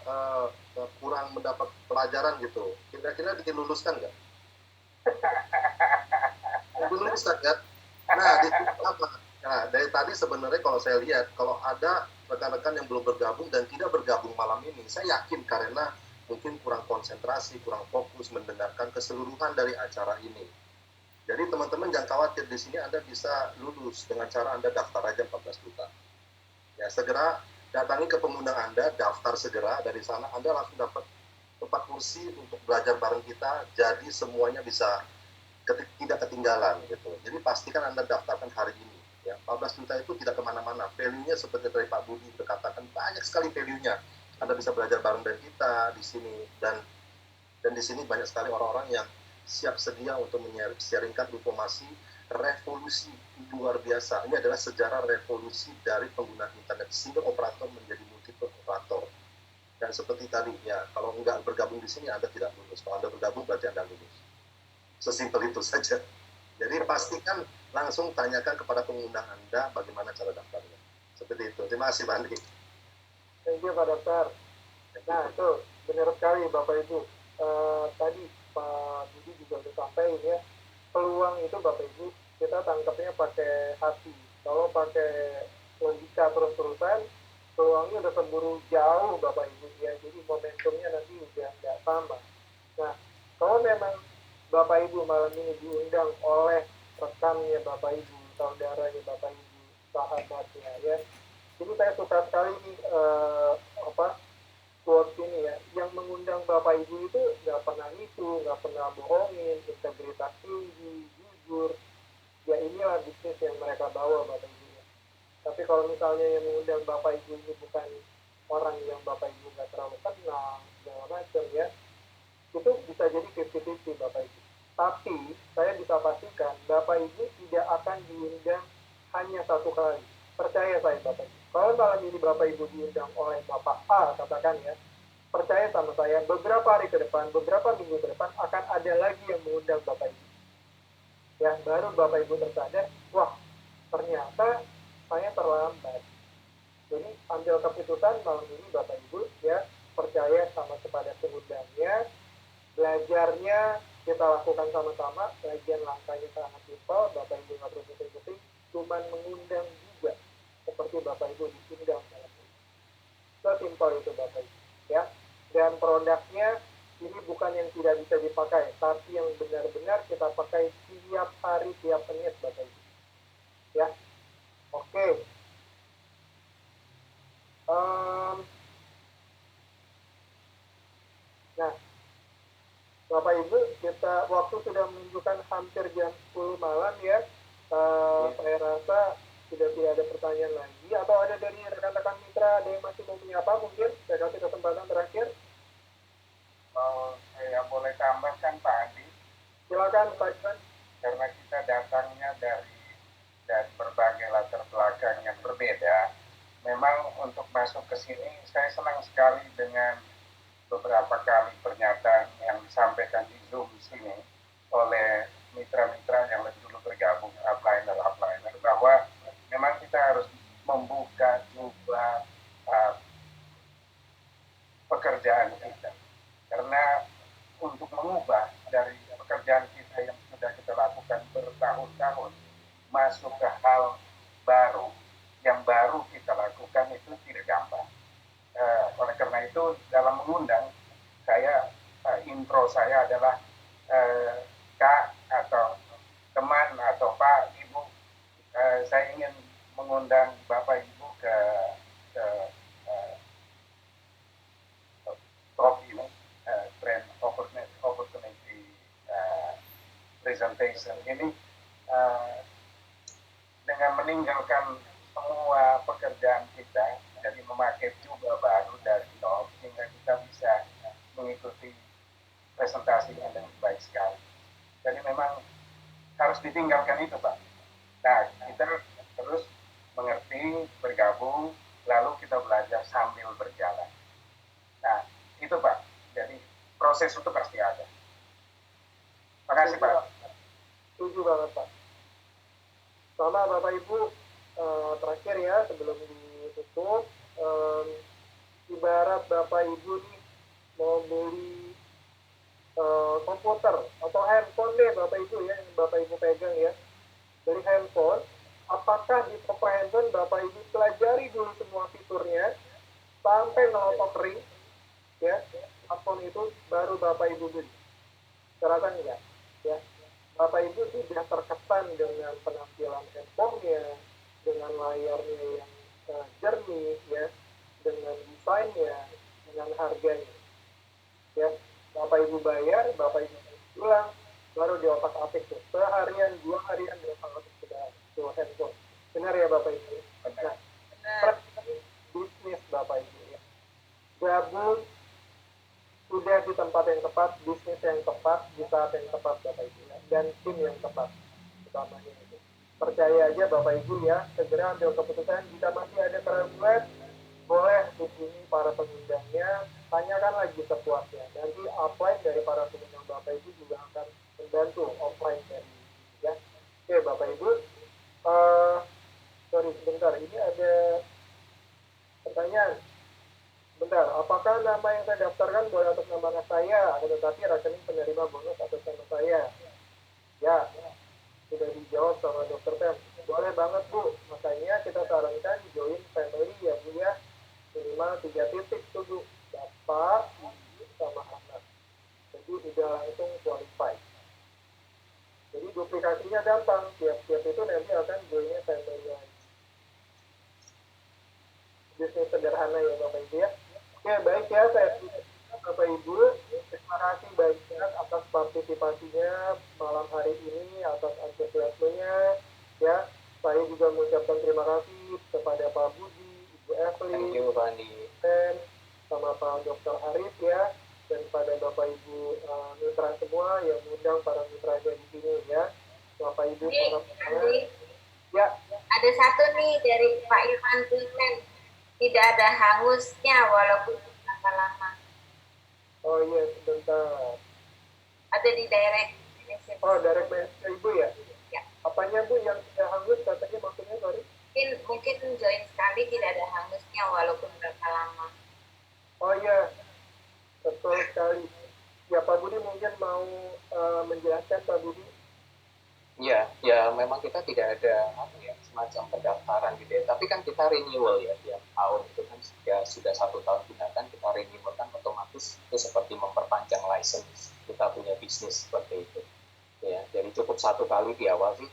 C: kurang mendapat pelajaran gitu, kira-kira diluluskan nggak? Diluluskan kan? Nah, di situ apa? Nah, dari tadi sebenarnya kalau saya lihat, kalau ada rekan-rekan yang belum bergabung dan tidak bergabung malam ini, saya yakin karena mungkin kurang konsentrasi, kurang fokus mendengarkan keseluruhan dari acara ini. Jadi teman-teman jangan khawatir, di sini Anda bisa lulus dengan cara Anda daftar aja 14 juta. Ya, segera datangi ke pengundang Anda, daftar segera, dari sana Anda langsung dapat tempat kursi untuk belajar bareng kita, jadi semuanya bisa tidak ketinggalan gitu. Jadi pastikan Anda daftarkan hari ini. Ya, 14 juta itu tidak kemana-mana. Value-nya seperti dari Pak Budi berkatakan, banyak sekali value-nya. Anda bisa belajar bareng dari kita di sini, dan di sini banyak sekali orang-orang yang siap sedia untuk sharingkan informasi revolusi luar biasa. Ini adalah sejarah revolusi dari pengguna internet, single operator menjadi multiple operator. Dan seperti tadi, ya, kalau nggak bergabung di sini Anda tidak lulus. Kalau Anda bergabung berarti Anda lulus. Sesimpel itu saja. Jadi pastikan langsung tanyakan kepada pengundang Anda bagaimana cara daftarnya. Seperti itu. Terima kasih, Pak Andi.
A: Thank you, Pak Dokter. Nah, itu benar sekali, Bapak Ibu. Tadi Pak Budi juga sudah sampaikan ya, peluang itu Bapak Ibu, kita tangkapnya pakai hati. Kalau pakai logika terus-terusan, peluangnya udah keburu jauh Bapak Ibu ya. Jadi momentumnya nanti udah nggak sama. Nah, kalau memang Bapak Ibu malam ini diundang oleh rekannya Bapak Ibu, saudaranya Bapak Ibu, sahabatnya ya. Jadi saya suka sekali nih quote ini ya, yang mengundang Bapak Ibu itu nggak pernah nipu, nggak pernah bohongin, integritas tinggi, jujur. Ya inilah bisnis yang mereka bawa Bapak Ibu ya. Tapi kalau misalnya yang mengundang Bapak Ibu ini bukan orang yang Bapak Ibu nggak terlalu kenal, segala macam ya, itu bisa jadi 50-50 Bapak Ibu. Tapi saya bisa pastikan Bapak Ibu tidak akan diundang hanya satu kali. Percaya saya Bapak Ibu. Kalau malam ini Bapak Ibu diundang oleh Bapak A, katakan ya, percaya sama saya, beberapa hari ke depan, beberapa minggu ke depan akan ada lagi yang mengundang Bapak Ibu. Ya, baru Bapak Ibu tersadar, wah, ternyata saya terlambat. Jadi ambil keputusan malam ini Bapak Ibu ya, percaya sama kepada pengundangnya, belajarnya kita lakukan sama-sama, bagian langkahnya sangat simpel, Bapak Ibu nggak perlu pusing-pusing, cuman mengundang juga, seperti Bapak Ibu diundang dalam ini. Sesimpel itu Bapak Ibu ya. Dan produknya ini bukan yang tidak bisa dipakai, tapi yang benar-benar kita pakai tiap hari, tiap menit Bapak Ibu ya. Oke. Nah, Bapak Ibu, kita waktu sudah menunjukkan hampir jam 10 malam ya. Saya rasa tidak ada pertanyaan lagi, atau ada dari rekan-rekan mitra ada yang masih mau menyapa, mungkin saya kasih kesempatan terakhir.
K: Kalau saya boleh tambahkan Pak Andi,
A: silakan Pak Ivan.
K: Karena kita datangnya dari berbagai latar belakang yang berbeda, memang untuk masuk ke sini saya senang sekali dengan beberapa kali pernyataan yang disampaikan di Zoom sini oleh mitra-mitra yang lebih dulu bergabung, upliner, bahwa memang kita harus membuka juga pekerjaan kita. Karena untuk mengubah dari pekerjaan kita yang sudah kita lakukan bertahun-tahun, masuk ke hal baru, yang baru kita lakukan itu tidak gampang. Oleh karena itu, dalam mengundang, saya intro saya adalah Kak atau teman atau Pak, Ibu, saya ingin mengundang Bapak Ibu ke talk ini, Trend Opportunity Presentation ini, dengan meninggalkan semua pekerjaan kita, jadi memakai juga baru dari nol, sehingga kita bisa mengikuti presentasinya dengan baik sekali. Jadi memang harus ditinggalkan itu Pak. Nah, kita terus mengerti, bergabung, lalu kita belajar sambil berjalan. Nah, itu Pak. Jadi proses itu pasti ada. Terima kasih Pak.
A: Setuju banget Pak. Sama Bapak Ibu, terakhir ya sebelum ditutup, ibarat Bapak Ibu nih mau beli komputer atau handphone deh Bapak Ibu ya, yang Bapak Ibu pegang ya, beli handphone, apakah di toko handphone Bapak Ibu pelajari dulu semua fiturnya Terasa enggak? Ya, Bapak Ibu sudah terkesan dengan penampilan handphonenya, dengan layarnya yang jernih, ya, dengan desainnya, dengan harganya. Ya, Bapak Ibu bayar, Bapak Ibu pulang, baru di otak atik tuh. Seharian, 2 harian di otak atik sudah tuh handphone. Benar ya Bapak Ibu? Nah, bisnis Bapak Ibu ya. Gabung sudah di tempat yang tepat, bisnis yang tepat, di saat yang tepat Bapak Ibu ya. Dan tim yang tepat utamanya itu. Percaya aja Bapak Ibu ya, segera ambil keputusan. Jika masih ada keraguan, boleh hubungi para pengundangnya, tanyakan lagi sepuasnya. Nanti offline dari para pengundang Bapak Ibu juga akan membantu offline dari ya. Oke Bapak Ibu, sorry sebentar, ini ada pertanyaan. Bentar, apakah nama yang saya daftarkan boleh atas nama saya, tetapi rekening penerima bonus atas nama saya? Ya, sudah dijawab sama Dokter Pem. Boleh banget Bu, makanya kita sarankan join family ya Bu ya. Minimal 3 titik tuh Bu, Bapak, Ibu, sama anak. Jadi udah langsung qualified. Jadi duplikasinya gampang, tiap-tiap itu nanti akan joinnya family lagi. Bisnis sederhana ya Bapak Ibu ya. Oke, baik ya, saya Bapak Ibu, terima kasih banyak atas partisipasinya malam hari ini, atas antusiasmenya, ya. Saya juga mengucapkan terima kasih kepada Pak Budi, Ibu Evelyn, dan sama Pak Dr. Arif ya, dan pada Bapak Ibu mitra semua yang mengundang para mitranya di sini ya. Bapak Ibu, ya.
H: Ada satu nih dari Pak Irfan Tulen. Tidak ada hangusnya walaupun berapa lama.
A: Oh iya, sebentar.
H: Ada di direct message.
A: Oh, direct message Ibu ya?
H: Ya.
A: Apanya Bu yang tidak hangus katanya maksudnya, sorry?
H: Mungkin join sekali tidak ada hangusnya walaupun berapa lama.
A: Oh iya, betul sekali. Ya Pak Budi mungkin mau menjelaskan Pak Budi?
E: Ya memang kita tidak ada semacam pendaftaran gitu ya. Tapi kan kita renewal ya tiap tahun itu kan sudah 1 tahun gunakan, kita renewal kan otomatis itu seperti memperpanjang license kita punya bisnis seperti itu. Ya, jadi cukup 1 kali di awal sih.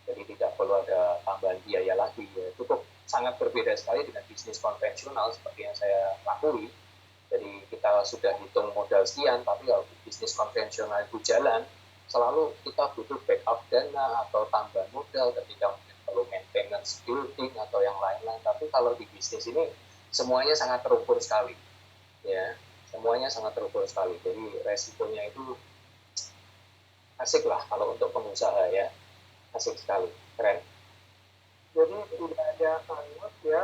E: Jadi tidak perlu ada tambahan biaya lagi ya. Cukup sangat berbeda sekali dengan bisnis konvensional seperti yang saya lakui. Jadi kita sudah hitung modal sekian, tapi kalau bisnis konvensional itu jalan, selalu kita butuh backup dana atau tambah modal ketika mungkin perlu maintenance building atau yang lain-lain. Tapi kalau di bisnis ini semuanya sangat terukur sekali, ya semuanya sangat terukur sekali. Jadi resikonya itu asik lah kalau untuk pengusaha ya, asik sekali, keren.
A: Jadi tidak ada hangus ya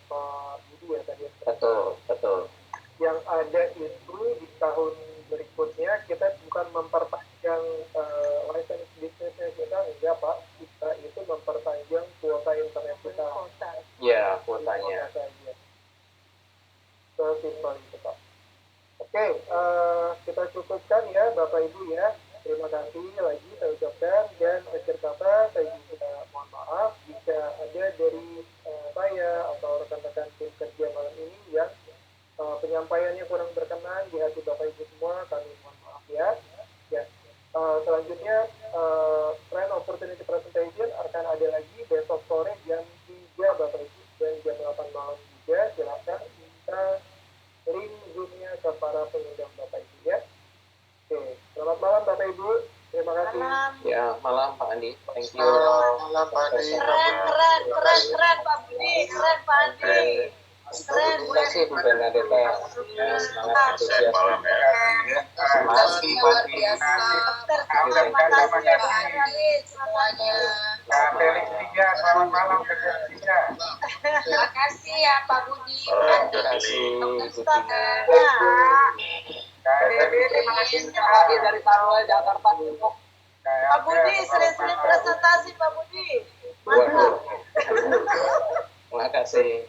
A: Pak Budi ya tadi.
E: Betul.
A: Yang ada itu di tahun berikutnya kita bukan memperpanjang license bisnisnya kita, enggak Pak, kita itu memperpanjang kuota internet kita.
E: Ya, kuotanya.
A: Simpel itu Pak. Oke, kita cukupkan ya Bapak Ibu ya. Terima kasih lagi saya ucapkan, dan akhir kata saya juga mohon maaf jika ada dari saya atau rekan-rekan tim kerja malam ini yang penyampaiannya kurang berkenan di hati Bapak Ibu semua, kami mohon maaf ya. Selanjutnya Trend Opportunity Presentation akan ada lagi besok sore jam 3 Bapak Ibu, dan jam 8 malam juga. Silakan kita link Zoom-nya ke para pengundang Bapak Ibu ya. Oke, selamat malam Bapak Ibu. Terima kasih.
E: Ya, malam Pak Andi. Thank you.
O: Malam Pak Andi.
B: Keren Pak Budi, keren Pak Andi.
E: Terima kasih Bu Bernadetta. Ya, semangat antusias.
I: Malam ya.
E: Terima kasih
B: Luar biasa. Terima kasih Pak Andi semuanya.
K: Felix Tiga, selamat malam ke Felix Tiga.
B: Terima kasih ya Pak Budi.
E: Terima kasih Bu Tina.
K: Terima kasih
E: hadir dari Parwal Jakarta.
B: Pak Budi, sering-sering presentasi Pak Budi.
E: Waduh. Terima kasih.